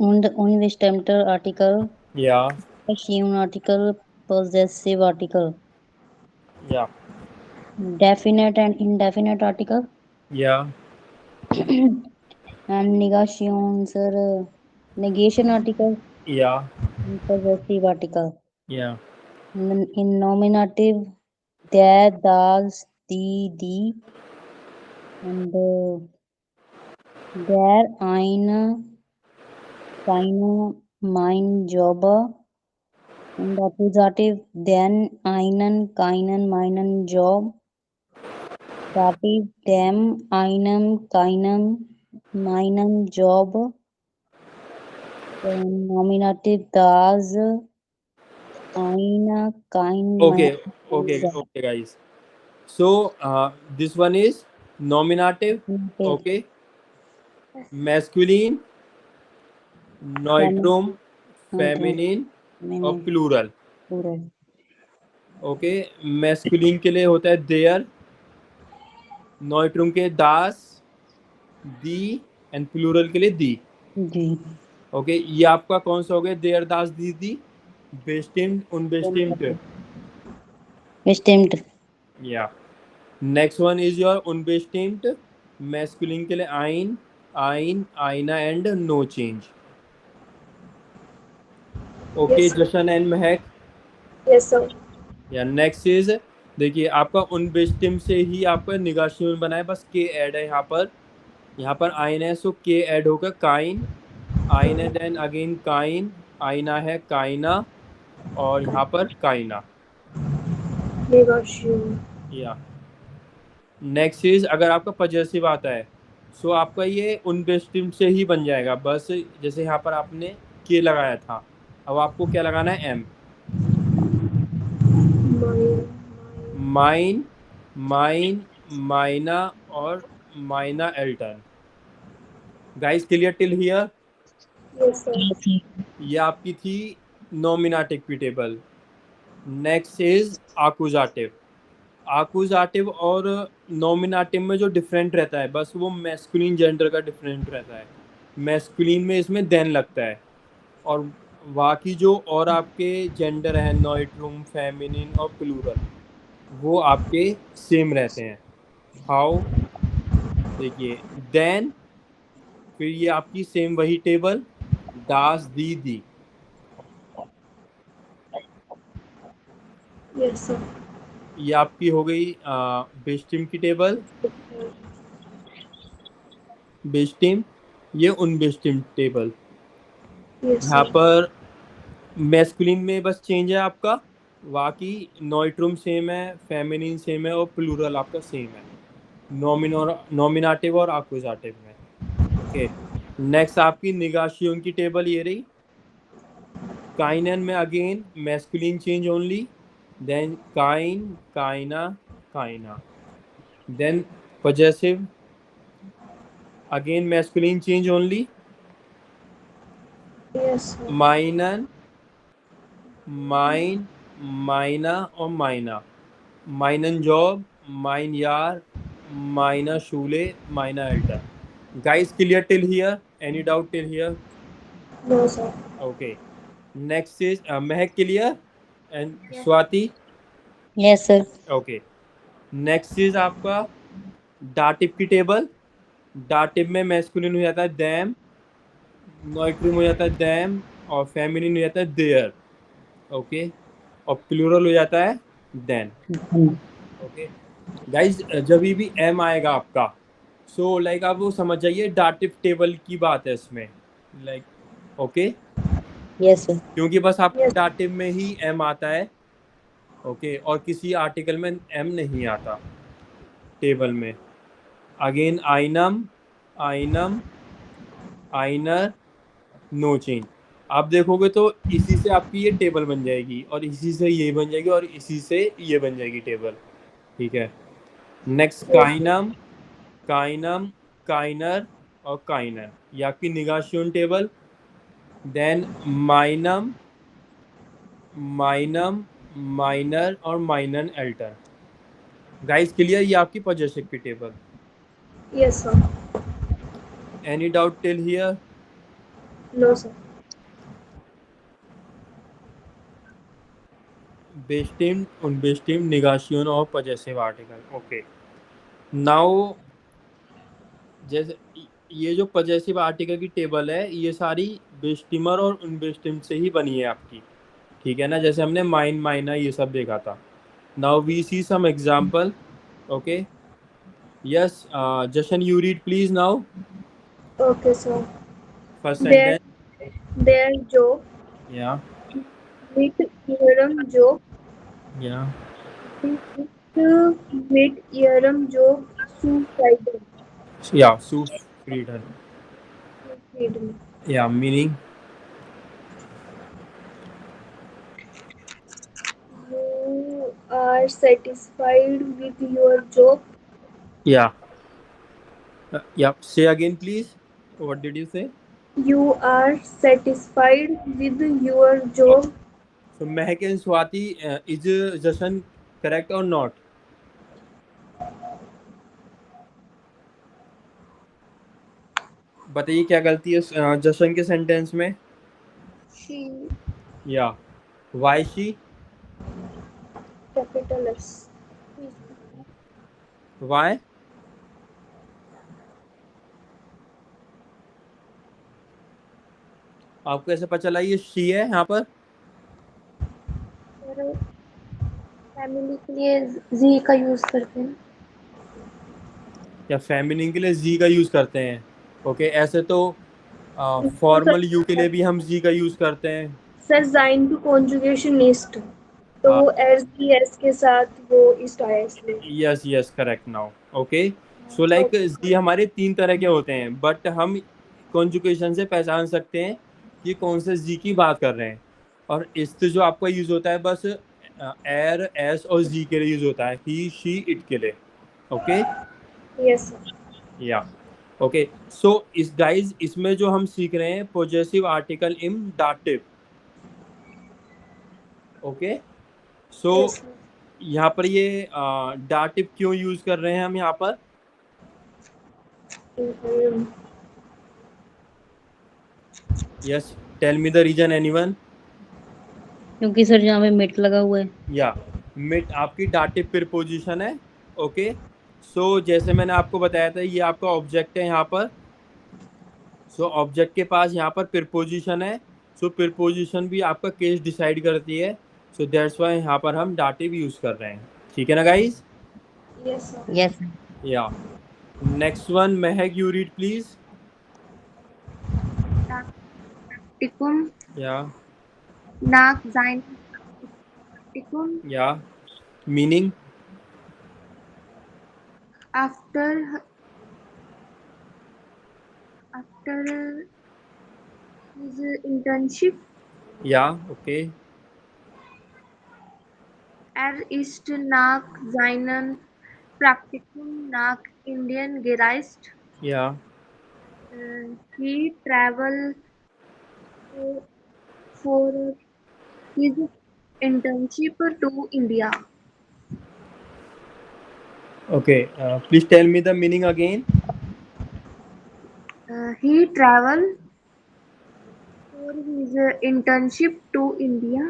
S4: Artikel,
S2: Yeah.
S4: Assumed Artikel, Possessive Article,
S2: Yeah.
S4: Definite and Indefinite Article,
S2: Yeah.
S4: and Negation, sir, Negation Article,
S2: Yeah.
S4: and Possessive Article.
S2: Yeah.
S4: In nominative, der, das, die, and der, eine, keine, mein, Job. In the accusative, den, einen, keinen, meinen, Job. Dative, dem, einem, keinem, meinen, Job. Then nominative, das, eine, kein,
S2: Okay.
S4: mein,
S2: Okay.
S4: Job.
S2: Okay, guys. So this one is nominative. Okay. Masculine, neutrum, feminine और plural.
S4: Plural.
S2: Okay, masculine के लिए होता है there, नॉइट्रुम के दास, दी and plural के लिए दी.
S4: जी.
S2: Okay, ये आपका कौन सा हो गया? देयर, दास, दी. बेस्टिम्ड, उनबेस्टिम्ड.
S4: Bestimmt.
S2: Yeah. Next one is your उनबेस्टिम्ड. मैस्कुलिन के लिए आइन, आइना and no change. Okay,
S1: Yes, sir.
S2: Jashan and Mehak.
S1: Yes, sir.
S2: Yeah next is, देखिए आपका उनबेस्टिम से ही आपका निगाशियन बना है, बस के ऐड है यहाँ पर आइन है, सो के ऐड होगा काइन, आइन है, देन अगेन काइन, आइना है, काइना, और यहाँ पर काइना.
S1: Negation.
S2: या नेक्स्ट इज, अगर आपका पजेसिव आता है सो आपका ये उनबेस्टिम से ही बन जाएगा, बस जैसे यहाँ पर आपने के लगाया था, अब आपको क्या लगाना है? एम. माइन, माइन, माइना और माइना एल्टन. Guys, clear till here?
S1: Yes, sir.
S2: ये आपकी थी नॉमिनेटिव की टेबल. नेक्स्ट इज आकुजाटिव. आकुजाटिव और नॉमिनेटिव में जो डिफरेंट रहता है, बस वो मैस्कुलिन जेंडर का डिफरेंट रहता है. मैस्कुलिन में इसमें देन लगता है, और बाकी जो और आपके जेंडर हैं, नॉइट्रुम, फेमिनिन और प्लूरल, वो आपके सेम रहते हैं. हाउ? देखिए, देन, फिर ये आपकी सेम वही टेबल, दास, दी.
S1: Yes, sir.
S2: ये आपकी हो गई बेस्टिम की टेबल. बेस्टिम, ये उनबेस्टिम टेबल.
S1: Yes,
S2: यहाँ
S1: sir.
S2: पर मैस्कुलिन में बस चेंज है आपका, बाकी नॉइट्रुम सेम है, फेमिनिन सेम है और प्लूरल आपका सेम है, नॉमिनेटिव और आकुजाटिव में. ओके, नेक्स्ट आपकी निगाशियन की टेबल ये रही. काइनन में again masculine change only, then काइन, काइना, काइना. Then possessive, again masculine change only,
S1: Yes, sir.
S2: माइनन, माइन, माइना और माइना. माइनन जॉब, माइन यार, माइना शूले, माइना एल्टर. Guys, clear till here? Any doubt till here?
S1: No, sir.
S2: Okay, next is Mehak, clear? And Swati?
S4: Yes, sir.
S2: Okay, next is आपका डाटिव की टेबल. डाटिव में मैस्कुलिन हो जाता है देम, नॉइट्रुम हो जाता है देम, और फेमिनिन हो जाता है देयर. ओके, और प्लूरल हो जाता है देन. ओके गाइज, जब भी एम आएगा आपका, सो लाइक आप वो समझ जाइए डाटिव टेबल की बात है इसमें, लाइक. Okay,
S4: yes sir.
S2: क्योंकि बस आपके
S1: Yes.
S2: डाटिव में ही एम आता है, ओके, और किसी आर्टिकल में एम नहीं आता टेबल में। अगेन आइनम, आइनम, आइनर, नो चेंज। आप देखोगे तो इसी से आपकी ये टेबल बन जाएगी, और इसी से ये बन जाएगी, और इसी से ये बन जाएगी टेबल, ठीक है। नेक्स्ट काइनम, काइनम, काइनर और काइनर, ये आपकी निगाशियन टेबल। देन माइनम, माइनम, माइनर और माइनर अल्टर। गाइस क्लियर, ये आपकी पजेसिव की table.
S1: Yes, sir.
S2: Any doubt till here?
S1: No, sir.
S2: bestimmt und bestimmt negation of possessive article. Okay, now जैसे ये जो पजेसिव आर्टिकल की टेबल है, ये सारी बेस्टिमर और अनबेस्टिम्ड से ही बनी है आपकी, ठीक है ना। जैसे हमने माइन, माइनर ये सब देखा था। Now we see some example, okay. Yes, Jashan you read please now
S1: Okay, sir.
S2: First
S1: Their
S2: sentence.
S1: job
S2: या
S1: with theorem job
S2: या
S1: with theorem job suicidal.
S2: या सू फ्रीडन,
S1: Freedom.
S2: या meaning
S1: You are satisfied with your job.
S2: या या से again please, what did you से?
S1: You are satisfied with your job.
S2: So Mehak and Swati, is Jashan correct or not? बताइए क्या गलती है जशन के सेंटेंस में?
S1: She,
S2: या why she,
S1: capital S.
S2: Why? आपको ऐसे पता चला ये शी है यहाँ पर?
S3: फैमिली के लिए जी का यूज करते हैं।
S2: या फेमिनिन के लिए जी का यूज करते हैं? ओके, ऐसे तो फॉर्मल यू के लिए भी हम जी का यूज करते हैं।
S1: सर जाइन टू कॉन्जुगेशनिस्ट, तो वो एस डी एस के साथ वो इस्ट आया इसलिए।
S2: Yes yes, correct now. Okay, so like जी हमारे 3 तरह के होते हैं, बट हम कॉन्जुगेशन से पहचान सकते हैं कि कौन से जी की बात कर रहे हैं। और इस्ट जो आपका यूज होता है बस एर, एस और जी के लिए यूज होता है, ही, शी, इट के लिए। Okay,
S1: yes sir.
S2: Yeah okay, so इस गाइज इसमें जो हम सीख रहे हैं पॉजेसिव आर्टिकल इन डाटिव। ओके, सो यहाँ पर ये डाटिव क्यों यूज कर रहे हैं हम यहाँ पर? Yes, tell me the reason anyone?
S4: क्योंकि सर यहाँ पे मिट लगा हुआ है।
S2: या मिट आपकी डाटिव प्रीपोजिशन है। ओके, सो जैसे मैंने आपको बताया था, ये आपका ऑब्जेक्ट है यहाँ पर। सो ऑब्जेक्ट के पास यहाँ पर प्रीपोजिशन है। सो प्रीपोजिशन भी आपका केस डिसाइड करती है। सो दैट्स व्हाई यहाँ पर हम डाटिव यूज कर रहे हैं, ठीक है ना गाइस?
S1: Yes sir.
S4: यस।
S2: या next one, Mahak you read please.
S3: टिकुम,
S2: या
S3: नाक, जाइन, टिकुम,
S2: या मीनिंग?
S3: after his internship,
S2: या okay,
S3: ist nach seinen Praktikum nach Indien gereist.
S2: या
S3: He traveled for his internship to India.
S2: Okay, please tell me the meaning again.
S3: He traveled for his internship to India.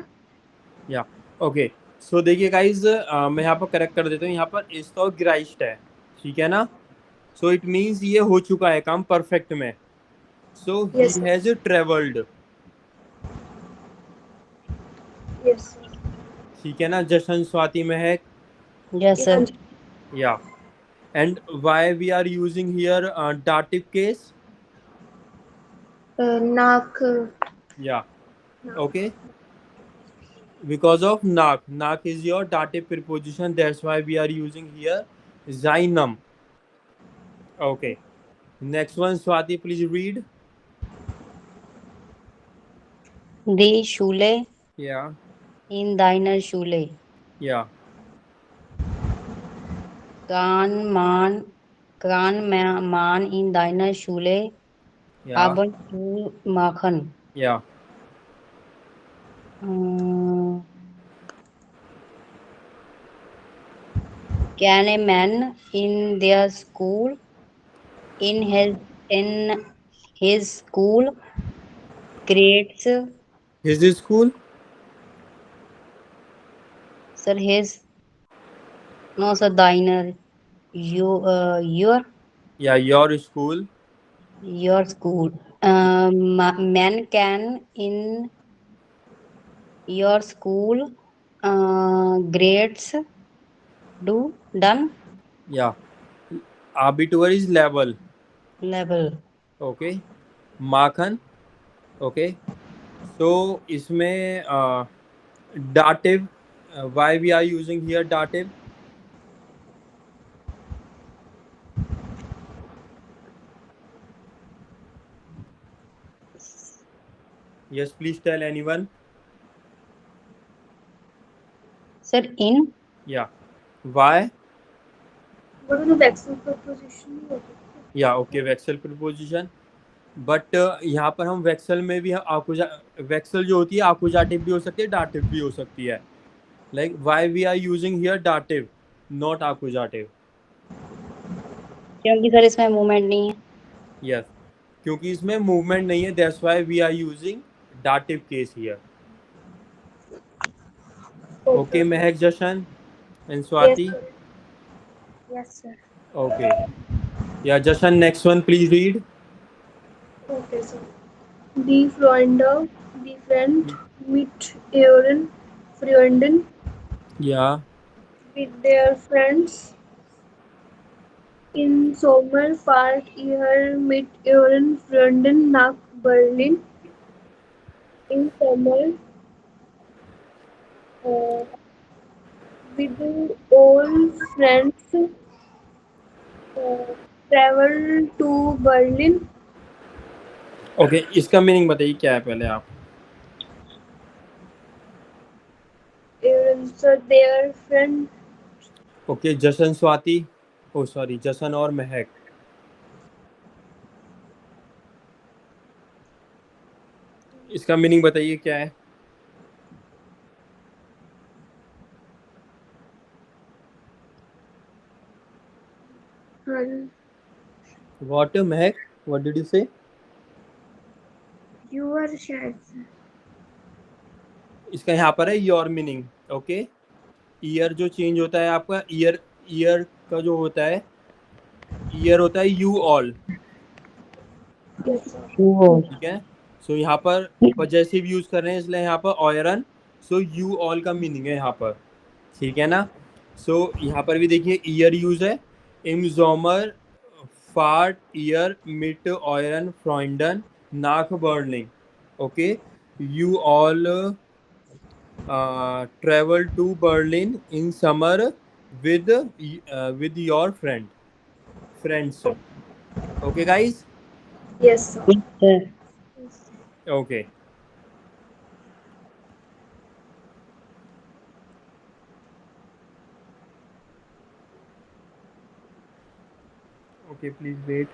S2: या okay, so देखिए guys, मैं यहाँ पर correct कर देता हूँ। यहाँ पर इस तो ग्राइस्ट है, ठीक है ना। सो इट मीन्स ये हो चुका है काम परफेक्ट में। So he
S1: Yes, sir.
S2: Has travelled,
S1: yes
S2: ठीक है ना। Jashan, Swati, Mahak,
S4: yes sir.
S2: या and why we are using here dative case?
S3: Nak,
S2: या Okay, because of nak. Nak is your dative preposition. That's why we are using here Zainam. Okay. Next one, Swati, please read.
S4: Die Schule
S2: Yeah.
S4: in deiner Schule.
S2: Yeah.
S4: Kann man in deiner Schule
S2: Yeah.
S4: ab und zu machen?
S2: Yeah.
S4: Can a man in their school in his school grades
S2: Is this school?
S4: sir his no sir deiner your
S2: Yeah, your school.
S4: school man can in your school grades do done
S2: Yeah. Abitur is level.
S4: level
S2: Okay. Makhan. Okay. So इसमें dative. Why we are using here dative? Yes, please tell anyone.
S4: sir in
S2: Yeah. Why?
S1: What is the vexel preposition?
S2: Yeah. Okay. Vexel preposition. But यहाँ पर हम वेक्सल में भी वेक्सल जो होती है आकुजाटिव भी हो सकती है, डाटिव भी हो सकती है. Like why we are using here डाटिव नॉट आकुजाटिव?
S4: क्योंकि सर इसमें मूवमेंट नहीं है.
S2: यस, क्योंकि इसमें मूवमेंट नहीं है. That's why we are using डाटिव case here. Okay Mehak, Jashan and Swati.
S3: Yes, sir.
S2: Okay yeah Jashan, next one please read.
S1: Okay, sir. Die Freunde, die Friend mit ihren Freunden,
S2: या
S1: with their friends. Im Sommer fahrt ihr mit ihren Freunden nach Berlin. Im Sommer with all friends travel to Berlin.
S2: Okay, इसका meaning बताइए क्या है पहले आप.
S1: So their friend.
S2: Okay Jashan, Swati, oh sorry Jashan और महक. इसका meaning बताइए क्या है. What, Mahak? What did you say?
S3: You are shared, sir.
S2: इसका यहाँ पर है योर मीनिंग. ओके, ईयर जो चेंज होता है आपका, ईयर का जो होता है, ईयर होता है यू ऑल. ठीक है. सो यहाँ पर पजेसिव यूज कर रहे हैं इसलिए यहाँ पर ऑयरन. सो यू ऑल का मीनिंग है यहाँ पर. ठीक है ना. सो यहाँ पर भी देखिए ईयर यूज है. इम जोमर फार्ट ईयर मिट ऑयरन फ्रॉइंडन नाक burning. Okay, you all travel to Berlin in summer with your friends. Okay, guys.
S1: Yes, sir.
S2: Okay. Okay, please wait.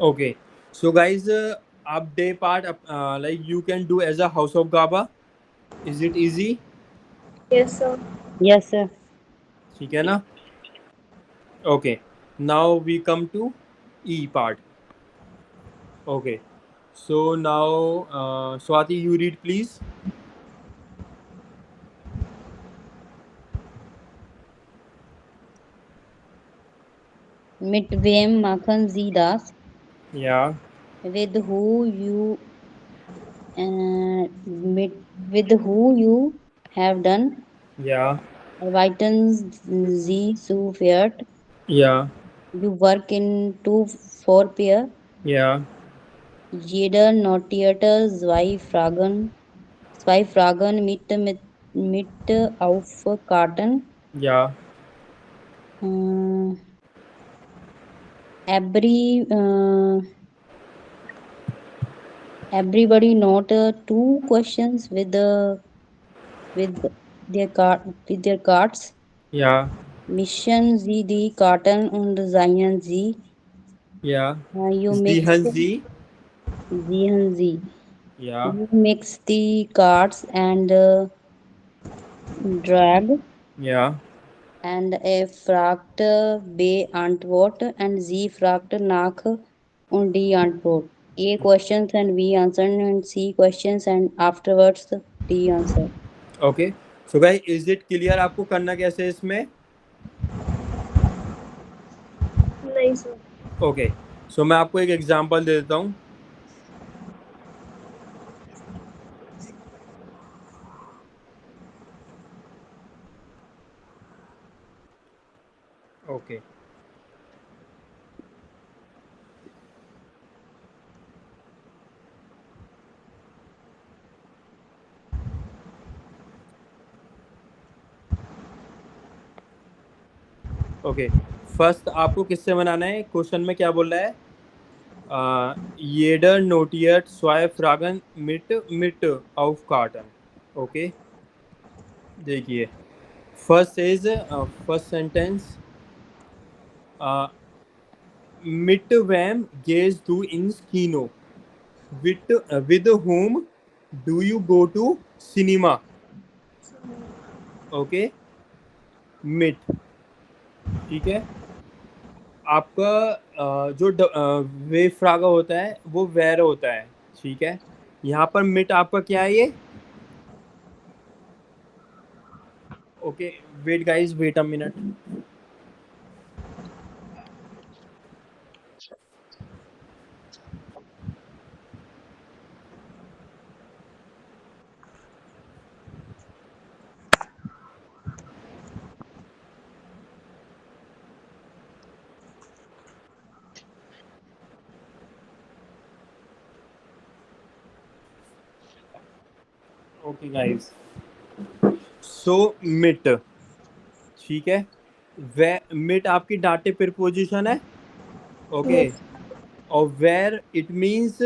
S2: Okay, so guys, update part like you can do as a House of GABA. Is it easy?
S1: Yes, sir.
S4: Yes, sir.
S2: ठीक है ना. Okay, now we come to E part. Okay, so now Swati, you read please.
S4: Mit wem machen Sie das?
S2: Yeah.
S4: With who you with who you have done?
S2: Yeah.
S4: Arbeiten Sie zu viert?
S2: Yeah.
S4: You work in 2 4 pair.
S2: Yeah.
S4: Jeder notierte zwei Fragen mit auf Karten.
S2: Yeah.
S4: Uh, every everybody note 2 questions with with their cards.
S2: Yeah.
S4: Mischen Sie die Karten und seien Sie.
S2: Yeah.
S4: You mix
S2: Ziehen Sie.
S4: Sehen Sie.
S2: Yeah.
S4: You mix the cards and drag
S2: Yeah.
S4: and fragt beantwort and sie fragt nach und die Antwort. A questions and we answer and C questions and afterwards the answer.
S2: Okay. So guys, is it clear आपको करना कैसे है इसमें?
S1: नहीं sir.
S2: Okay, सो मैं आपको एक example दे देता हूँ। ओके, ओके, फर्स्ट आपको किससे बनाना है? क्वेश्चन में क्या बोल रहा है? jeder notiert zwei Fragen mit auf Karten. Okay, देखिए first is first sentence mit wem gehst du ins Kino? With whom do you go to cinema? Okay, mit, ठीक है। आपका जो वे फ्रागा होता है वो वेर होता है, ठीक है। यहाँ पर मिट आपका क्या है ये? Okay, wait guys, wait a minute. Okay guys, so मिट, ठीक है। वे मिट आपकी डाटे प्रीपोजिशन है, ओके।
S1: Yes.
S2: और वेर इट मींस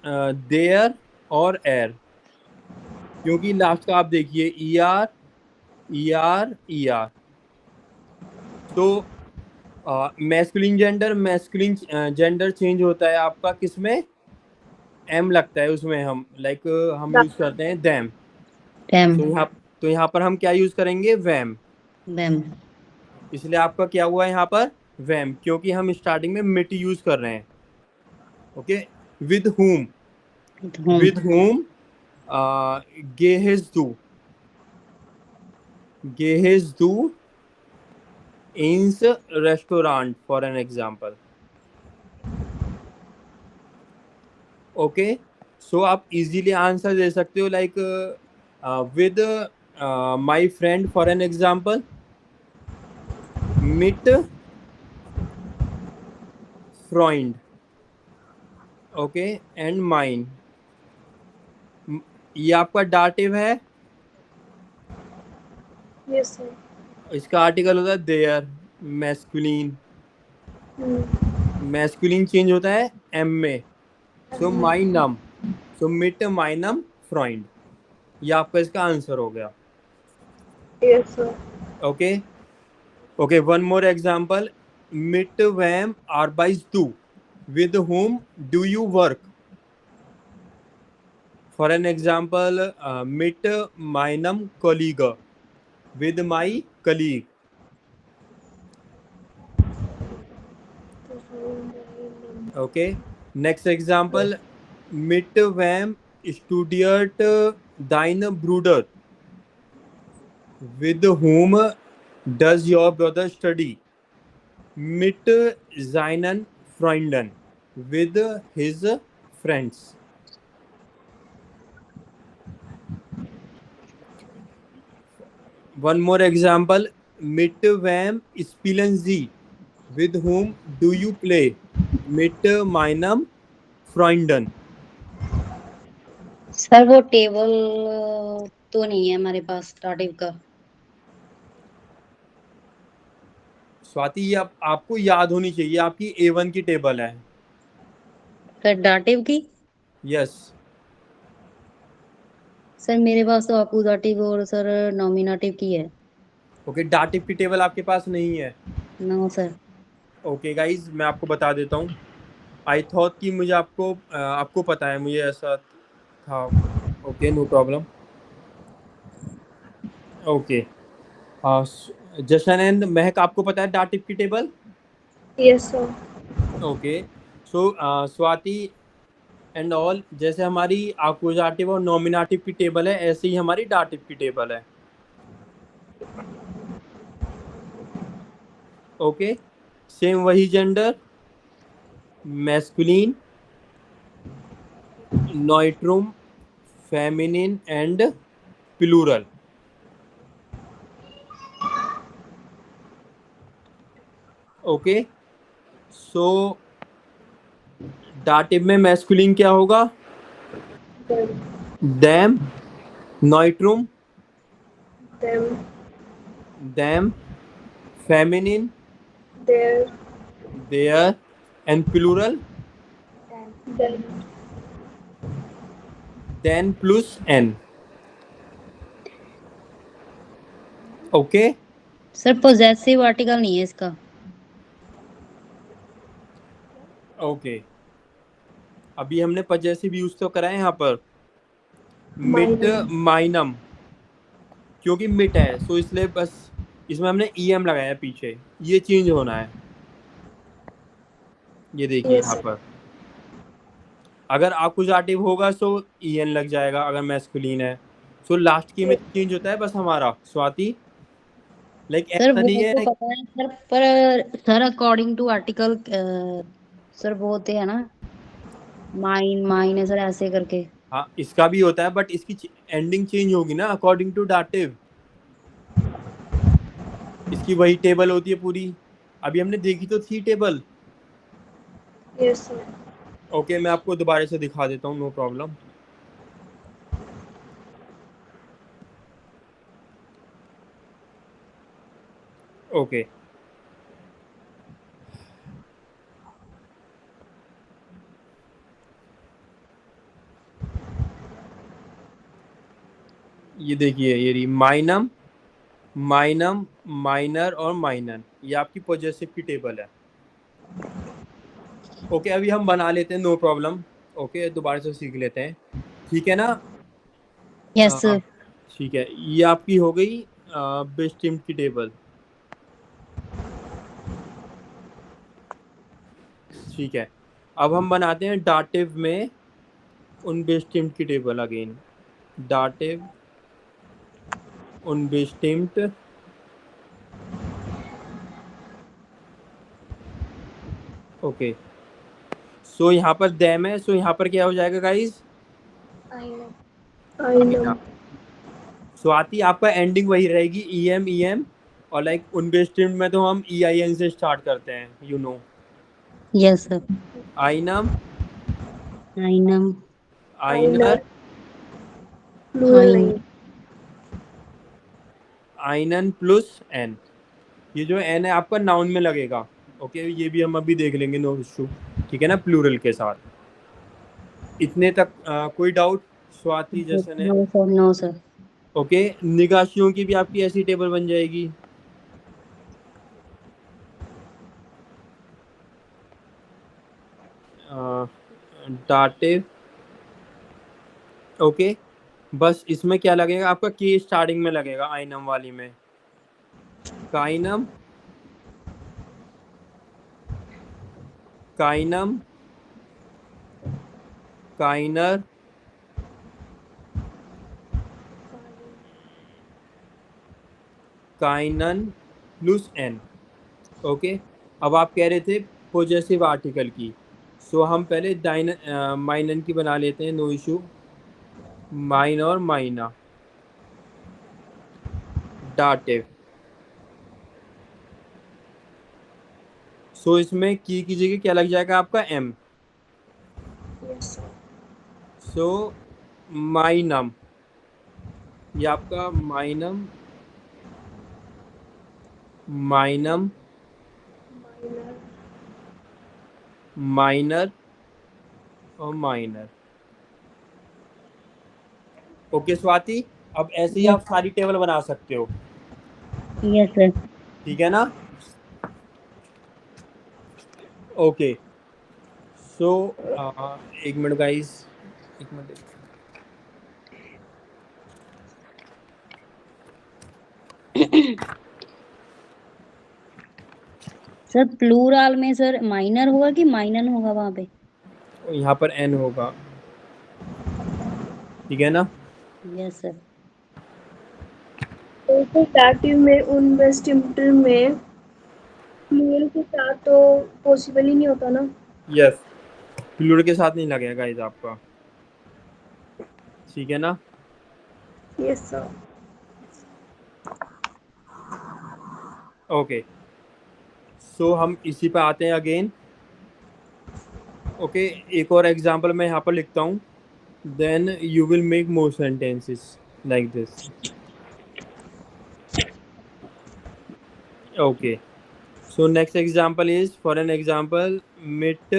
S2: देयर और एर, क्योंकि लास्ट का आप देखिए E R E R E R. तो मैस्कुलिन जेंडर चेंज होता है आपका किसमें? एम लगता है उसमें, हम लाइक हम यूज करते हैं दैम।
S4: Them.
S2: तो यहाँ पर हम क्या यूज करेंगे? वैम।
S4: Them.
S2: इसलिए आपका क्या हुआ यहाँ पर? वैम, क्योंकि हम स्टार्टिंग में मिट यूज कर रहे हैं। Okay, with whom,
S4: With whom?
S2: With whom गेहेज दू इंस restaurant for an example. Okay, so आप इजीली आंसर दे सकते हो like with my friend for an example, मिट फ्रॉइंड, ओके, एंड माइन। ये आपका डाटिव है,
S1: Yes sir.
S2: इसका आर्टिकल होता है देयर, मैस्कुलिन। मैस्कुलिन चेंज होता है एम में, सो माइनम, सो मिट माइनम फ्रॉइंड। ये आपका इसका आंसर हो गया।
S1: Yes sir.
S2: Okay, okay, one more example, मिट वैम arbeitst du? With whom do you work? For an example, mit meinem Kollege, with my colleague. Okay, next example, mit wem studiert dein Bruder? With whom does your brother study? mit seinen Freunden, with his friends. One more example, mit wem spielen Sie? With whom do you play? Mit meinem Freunden.
S4: Sir वो table तो नहीं है हमारे पास dative का।
S2: स्वाति, ये आपको याद होनी चाहिए, आपकी A1 की टेबल है।
S4: सर डाटिव की?
S2: यस।
S4: सर मेरे पास तो अकुजाटिव और सर नॉमिनेटिव की है।
S2: ओके, डाटिव की टेबल आपके पास नहीं है?
S4: No sir.
S2: ओके गाइज, मैं आपको बता देता हूँ। आई थॉट कि मुझे आपको पता है, मुझे ऐसा था। Okay, no problem. Okay, Jashan and Mahak, आपको पता है डाटिव की table?
S1: Yes, sir.
S2: Okay, so Swati and all, जैसे हमारी आकुजाटिव और नॉमिनेटिव की टेबल है, ऐसे ही हमारी डाटिव की टेबल है। ओके, सेम वही जेंडर, मैस्कुलिन, नॉइट्रुम, feminine and plural. Okay, so डाटिव में मैस्कुलिन क्या होगा?
S1: Them,
S2: them, नॉइट्रुम,
S1: them,
S2: them, feminine,
S1: their,
S2: their, and plural,
S1: them.
S2: then plus n. Okay,
S4: sir possessive article नहीं है इसका।
S2: ओके, अभी हमने पजेसिव यूज तो करा है यहाँ पर। मिट माइनम, क्योंकि मिट है सो इसलिए बस इसमें हमने em लगाया पीछे, ये चेंज होना है। ये देखिए
S1: Yes,
S2: यहाँ
S1: sir.
S2: पर, अगर आकुजाटिव होगा सो en लग जाएगा, अगर मैस्कुलिन है सो लास्ट की में चेंज होता है बस हमारा। स्वाति, लाइक
S4: सर
S2: ऐसा
S4: वो
S2: नहीं
S4: तो
S2: है।
S4: पता है सर, पर sir according to article sir वो होते हैं ना, माइन है सर ऐसे करके।
S2: हाँ, इसका भी होता है बट इसकी एंडिंग चेंज होगी ना अकॉर्डिंग टू डाटिव। इसकी वही टेबल होती है पूरी, अभी हमने देखी तो थी टेबल।
S1: Yes, sir.
S2: ओके, मैं आपको दोबारा से दिखा देता हूँ, नो प्रॉब्लम। ओके, ये देखिए, ये रही माइनम, माइनम, माइनर और माइनन, ये आपकी पॉजेसिव की टेबल है। ओके, अभी हम बना लेते हैं, नो प्रॉब्लम। ओके, दोबारा से सीख लेते हैं, ठीक है ना?
S4: Yes sir.
S2: ठीक है, ये आपकी हो गई बेस्टिम की टेबल। ठीक है, अब हम बनाते हैं डाटिव में unbestimmt की टेबल अगेन। डाटिव unbestimmt, ओके, सो यहाँ पर them है, सो यहाँ पर क्या हो जाएगा गाइस?
S1: Einem.
S2: स्वाति, आपका एंडिंग वही रहेगी em और लाइक unbestimmt में तो हम ein से स्टार्ट करते हैं, यू नो।
S4: Yes sir.
S2: आइनम,
S4: आइनम,
S2: आइनर,
S1: Plural नहीं.
S2: आइनन प्लस n। ये जो n है आपका नाउन में लगेगा। ओके, ये भी हम अभी देख लेंगे, नो इशू, ठीक है ना, प्लूरल के साथ। इतने तक कोई डाउट स्वाति जैसे ने?
S4: No sir, no sir.
S2: Okay, निगाशियों की भी आपकी ऐसी टेबल बन जाएगी। डाटिव, ओके, बस इसमें क्या लगेगा आपका, के स्टार्टिंग में लगेगा आइनम वाली में। काइनम, काइनम, काइनर, काइनन प्लस n। ओके, अब आप कह रहे थे पोजेसिव आर्टिकल की, सो हम पहले माइनन की बना लेते हैं, नो इशू। माइन और माइना, डाटिव। सो इसमें की जगह क्या लग जाएगा आपका, एम।
S1: Yes, sir.
S2: सो माइनम, ये आपका माइनम, माइनम,
S1: Minor.
S2: माइनर और माइनर। ओके स्वाति, अब ऐसे ही आप सारी टेबल बना सकते हो,
S4: यस सर।
S2: ठीक है ना? ओके, सो एक मिनट गाइस, एक मिनट।
S4: सर प्लूरल में सर माइनर होगा कि माइनन होगा वहां पे?
S2: यहाँ पर एन होगा, ठीक है ना?
S4: Yes sir.
S1: तो dative में उन वेस्टिम्पल में प्लूरल के साथ तो पॉसिबल ही नहीं होता ना।
S2: यस, प्लूरल के साथ नहीं लगेगा गाइस आपका, ठीक है ना?
S1: Yes, sir.
S2: ओके, सो हम इसी पे आते हैं अगेन। ओके, एक और एग्जांपल मैं यहाँ पर लिखता हूँ, then you will make more sentences like this. Okay, so next example is, for an example, mit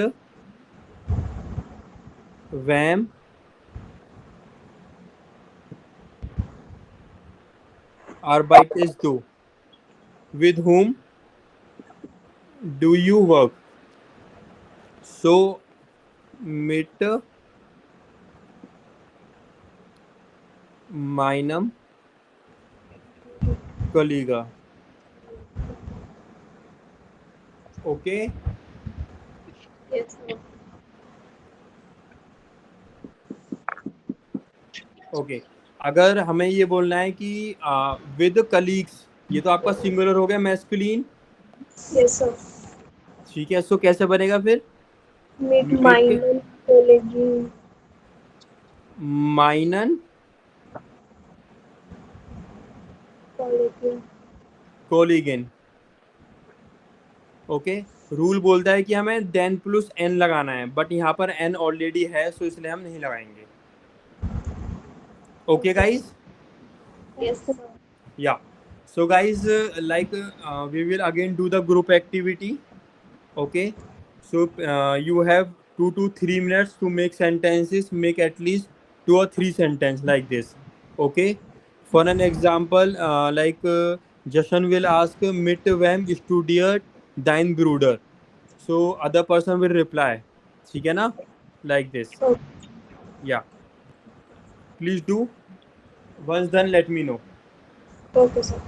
S2: wham arbeitest du, with whom do you work? So mit meinem Kollege. Okay,
S1: Yes, sir.
S2: okay, अगर हमें ये बोलना है कि with colleagues, ये तो आपका singular हो गया, मैस्कुलिन,
S1: Yes, sir.
S2: ठीक है? सो कैसे बनेगा फिर?
S1: Mit
S2: मिट
S1: meinen Kollegen.
S2: माइनन
S1: Kollegen.
S2: कोलिगन। ओके, रूल बोलता है कि हमें देन प्लस एन लगाना है, बट यहाँ पर एन ऑलरेडी है, सो इसलिए हम नहीं लगाएंगे। Okay guys,
S1: Yes, sir.
S2: या so guys, like we will again do the group activity. Okay, so you have 2 to 3 minutes to make sentences, make at least 2 or 3 sentences like this. Okay, for an example, Jashan will ask, mit wem studiert dein Bruder? So other person will reply, ठीक है ना, like this.
S1: Okay.
S2: Yeah, please do. Once done, let me know.
S1: Okay, sir.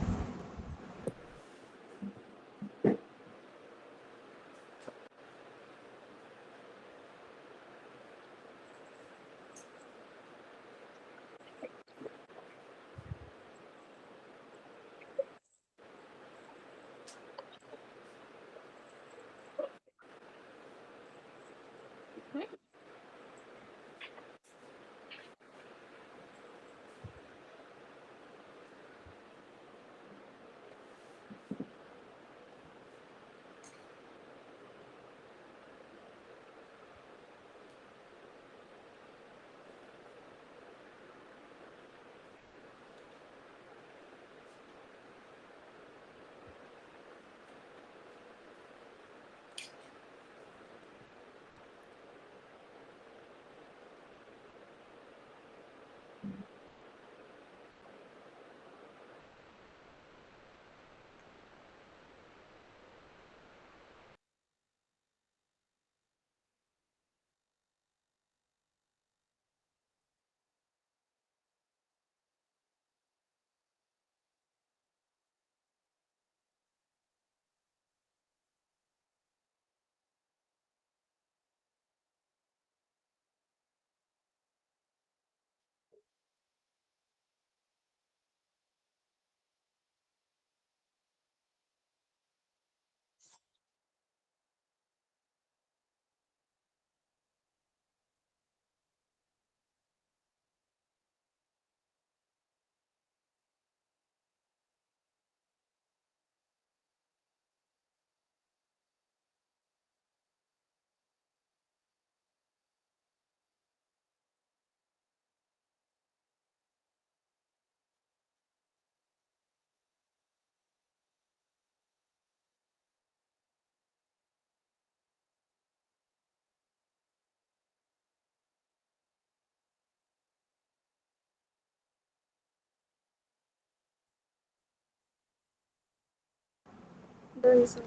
S1: Done, sir.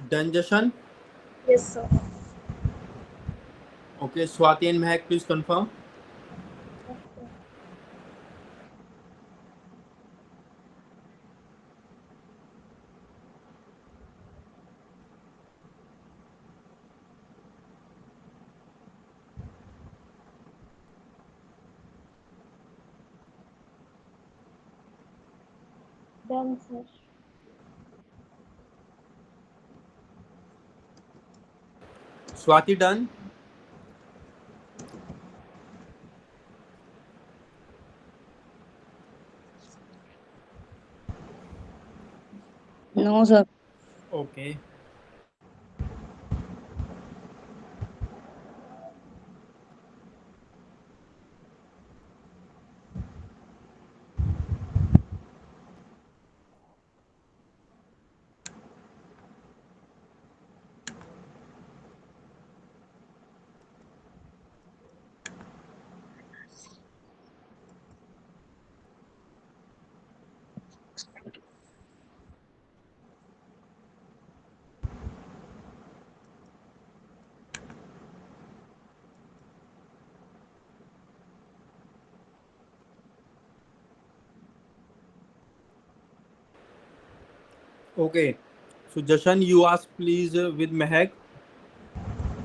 S2: Done, Jashan?
S1: Yes, sir.
S2: Okay, Swati and Mehak, please confirm.
S3: Okay. Done, sir.
S2: Swati, done?
S4: No, sir.
S2: Okay. Okay. So, Jashan, you ask please with Mehak.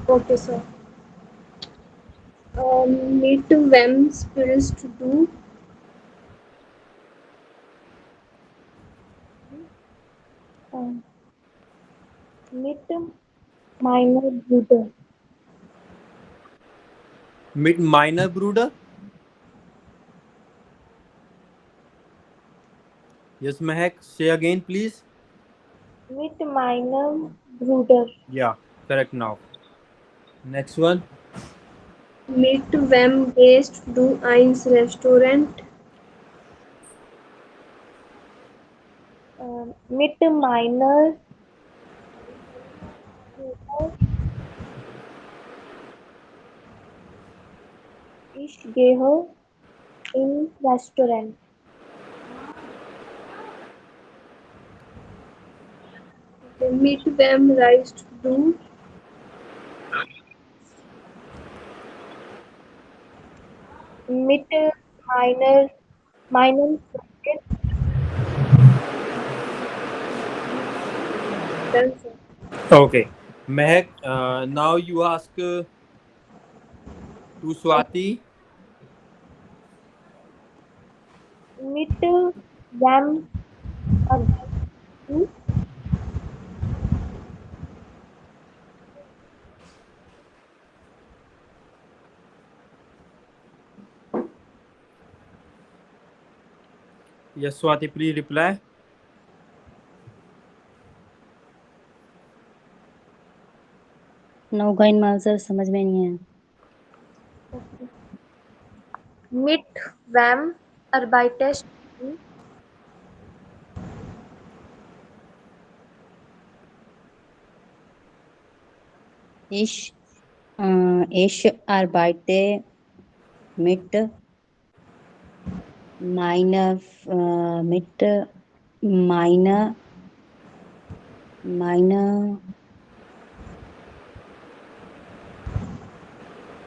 S1: Okay, sir. Meet when spirits to do.
S3: Meet minor brother.
S2: Meet minor brooder. Yes, Mehak. Say again, please.
S3: Meet minor brother.
S2: Yeah, correct now. Next one.
S1: Meet when guest do eins restaurant.
S3: Meet minor brother. Ich gehe in restaurant.
S1: Meet when rise to do.
S3: Meet minor cricket.
S1: Done, sir.
S2: Okay. Mehak, now you ask to Swati.
S3: Meet them about you.
S2: Yes, Swati, please reply.
S4: No, का इनमें answer समझ में नहीं है.
S3: Mit wem arbeitest du?
S4: Ich arbeite mit meiner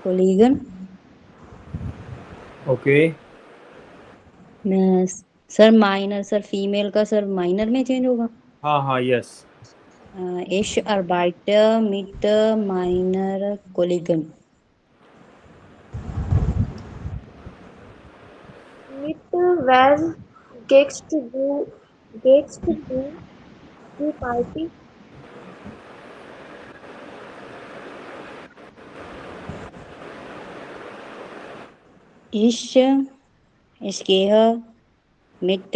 S4: Kollegen.
S2: Okay.
S4: Sir minor sir female का sir minor में change होगा.
S2: हाँ, yes.
S4: Ich arbeite mit meiner Kollegen.
S3: Mit wem gehst du die Party?
S4: Ich gehe mit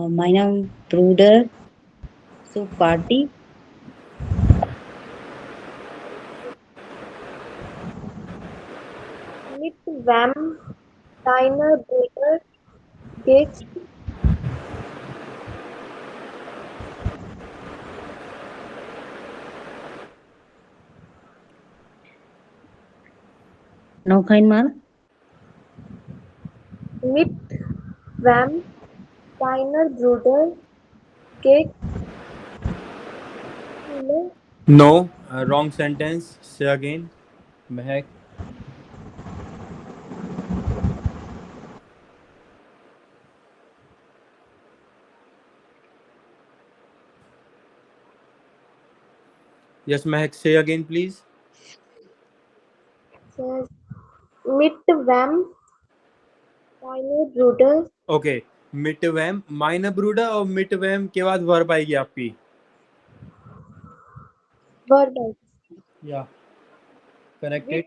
S4: meinem Bruder zur Party.
S3: Mit wem deiner Bruder gehst du?
S4: Noch einmal.
S3: Mit wem deiner Bruder geht Schule?
S2: No, wrong sentence. Say again. Mehak. Yes, Mehak, say again, please.
S3: Says, mit wem deiner Bruder
S2: Okay. Mitwem, meine Bruder और mitwem के बाद verb आएगी आपकी.
S3: Verbal.
S2: Yeah. Connected.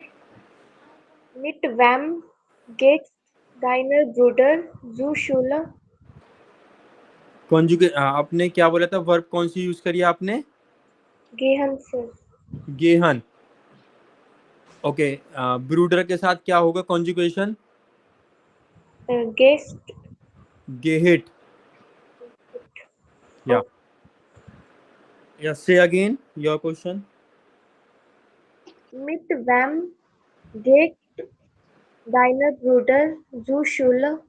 S3: Mit wem geht deiner Bruder zur Schule?
S2: Conjugate. आपने क्या बोला था? verb कौन सी यूज करी आपने?
S3: Gehen sir.
S2: गेहन. ओके. ब्रूडर के साथ क्या होगा कॉन्जुगेशन?
S3: Gehst.
S2: गेहिट. या. Yes, say again your question.
S3: Mit wem geht deiner Bruder zur Schule?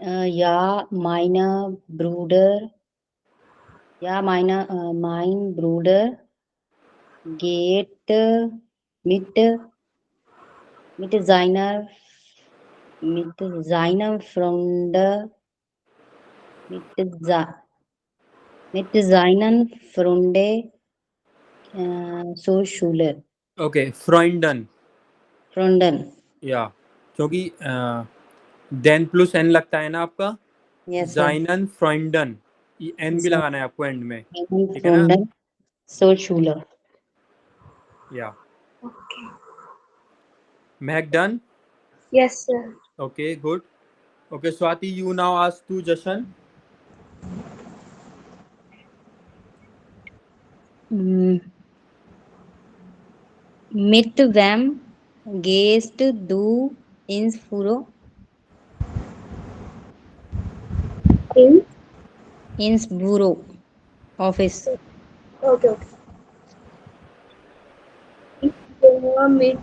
S4: Ja, mein Bruder geht mit seiner Freunde zur Schule.
S2: Okay, Freunden. या. क्योंकि देन प्लस एन लगता है ना आपका.
S4: Yes, sir.
S2: जाइनन फ्रॉइंडन. ये एन
S4: Yes,
S2: भी
S4: sir.
S2: लगाना है आपको एंड में. ठीक है ना?
S4: Freunde zur Schule.
S2: या.
S3: Okay.
S2: Mahak done.
S3: Yes sir.
S2: Okay, good. Okay, Swati, you now ask to Jashan.
S4: Mit wem gehst du ins Büro? Ins Büro. Office.
S1: Okay. Ich gehe mit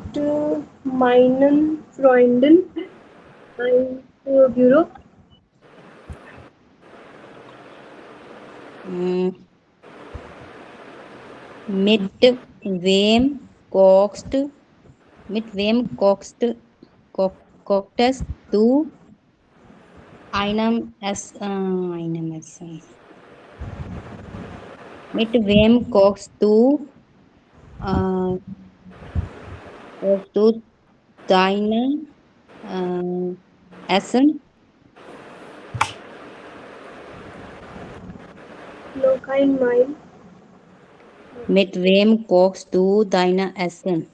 S1: meinen Freunden ins Büro.
S4: Mit wem kochst du einem Essen? Mit wem kochst du deine Essen?
S1: Noch einmal.
S4: Mit wem kochst du deine Essen?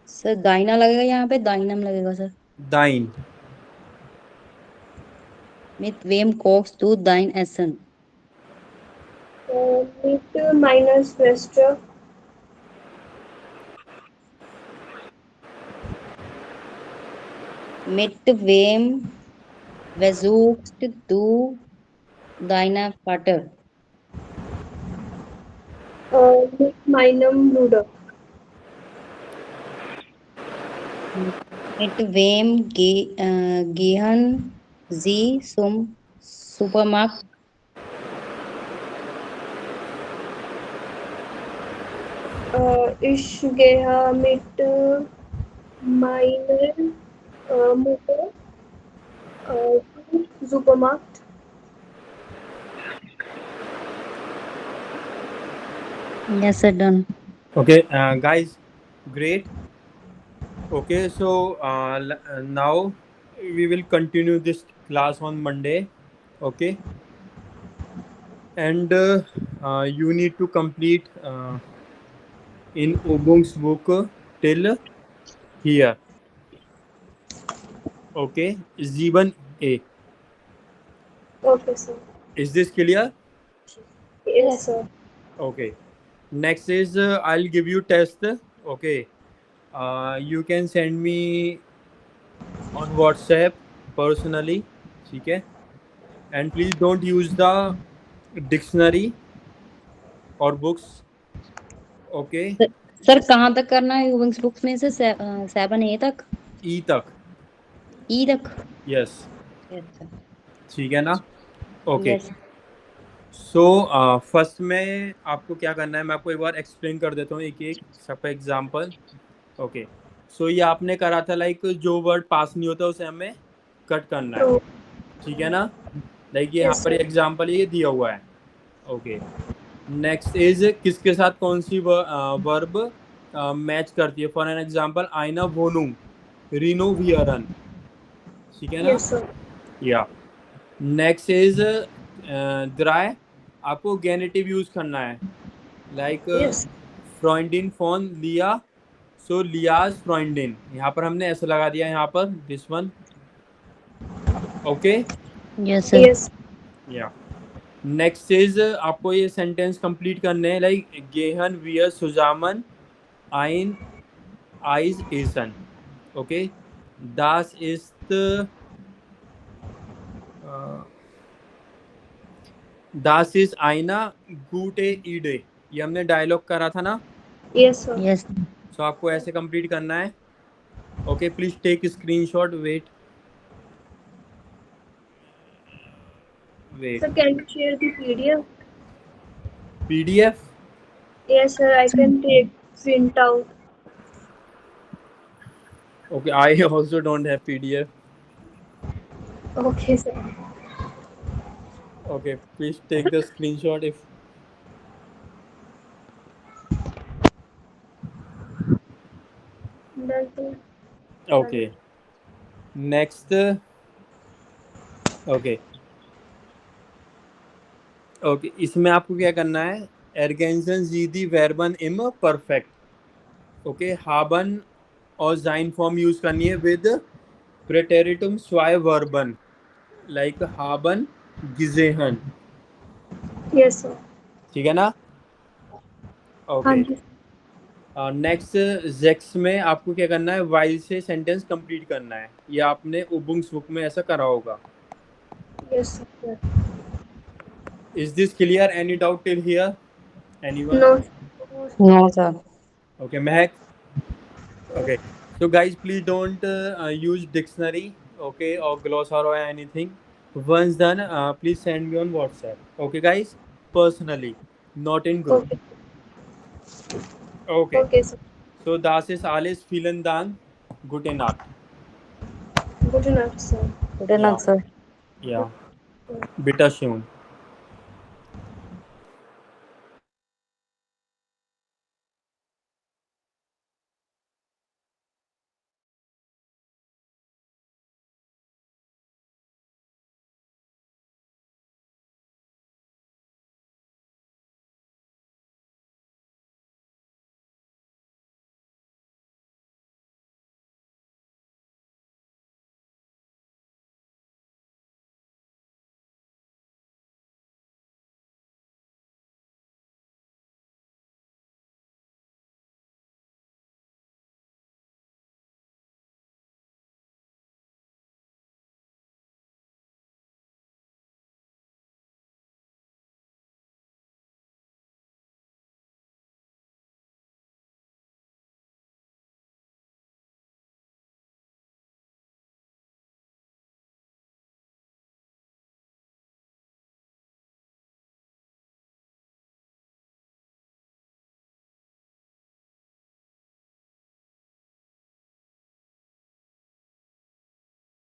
S4: Sir दाइना लगेगा यहाँ पे दाइनम लगेगा sir.
S2: Dein.
S4: Mit wem kochst du dein Essen?
S1: Mit meiner Schwester.
S4: Mit wem besuchst du deinen Vater?
S1: Mit meinem Bruder.
S4: Mit wem gehen Sie zum Supermarkt?
S1: Ich gehe mit meiner Mutter zum Supermarkt.
S4: Yes, sir, done.
S2: Okay, guys, great. Okay, so now we will continue this class on Monday. Okay, and you need to complete in Obung's book till here. Okay, Zeban A.
S1: Okay, sir.
S2: Is this clear?
S1: Yes, sir.
S2: Okay. Next is I'll give you test. Okay. You can send me on WhatsApp personally. ठीक है, and please don't use the dictionary और books. Okay,
S4: sir कहाँ तक करना है books में से 7A तक,
S2: ई तक.
S4: E तक?
S2: यस,
S4: Yes,
S2: ठीक है ना. Okay,
S4: yes.
S2: सो फर्स्ट में आपको क्या करना है, मैं आपको एक बार एक्सप्लेन कर देता हूँ एक एक सबका एग्जांपल. ओके, सो ये आपने करा था लाइक जो वर्ड पास नहीं होता उसे हमें कट करना है.
S1: True.
S2: ठीक है ना. लाइक ये यहाँ
S1: Yes,
S2: पर
S1: sir.
S2: एग्जांपल ये दिया हुआ है. ओके, नेक्स्ट इज किसके साथ कौन सी वर्ब मैच करती है. फॉर एन एग्जांपल आईना वोनुम रिनोवियरन. ठीक है ना.
S1: Yes, sir.
S2: Yeah next is dry. आपको गेनेटिव यूज करना है लाइक
S1: Yes.
S2: फ्रॉइंडिन फोन लिया, सो लियाज फ्रॉइंडिन. यहाँ पर हमने ऐसे लगा दिया यहाँ पर this one. Okay,
S4: Yes, sir.
S1: Yes.
S2: या नेक्स्ट इज आपको ये सेंटेंस कंप्लीट करने हैं लाइक गेहन वियर सुजामन आइन आइज एसन. ओके, दास इस्त दास इज आईना गुटे ईडे. ये हमने डायलॉग करा था ना.
S1: Yes, sir.
S4: Yes.
S2: सो आपको ऐसे कंप्लीट करना है. Okay, please take screenshot. Wait.
S1: Sir, can you share the PDF?
S2: PDF.
S1: Yes, sir. I can take print out.
S2: Okay, I also don't have PDF.
S1: Okay, sir.
S2: Okay, please take the screenshot if.
S1: Done, sir.
S2: Okay. Next. Okay. Okay, इसमें आपको क्या करना है. एर्गेंसन जीदी वर्बन इम perfect. Okay, हाबन और जाइन form use करनी है with प्रेटेरिटुम स्वाय वर्बन like Haban गिजेहन.
S1: Yes, sir.
S2: ठीक है ना.
S1: हाँ
S2: ओके,
S1: जी.
S2: नेक्स्ट जेक्स में आपको क्या करना है, वाइल से सेंटेंस कंप्लीट करना है. ये आपने उबुंग्स बुक में ऐसा करा होगा.
S1: Yes, sir.
S2: Is this clear? Any doubt till here? Anyone?
S1: No.
S4: No, sir.
S2: Okay, Mehak. Okay. So guys, please don't use dictionary, okay, or glossar or anything. Once done, please send me on WhatsApp. Okay, guys. Personally, not in group.
S1: Okay.
S2: Okay.
S1: Okay, sir.
S2: So das ist alles. Vielen Dank. Gute Nacht.
S1: Good enough, sir.
S4: Good enough, sir.
S2: Ja. Bitteschön.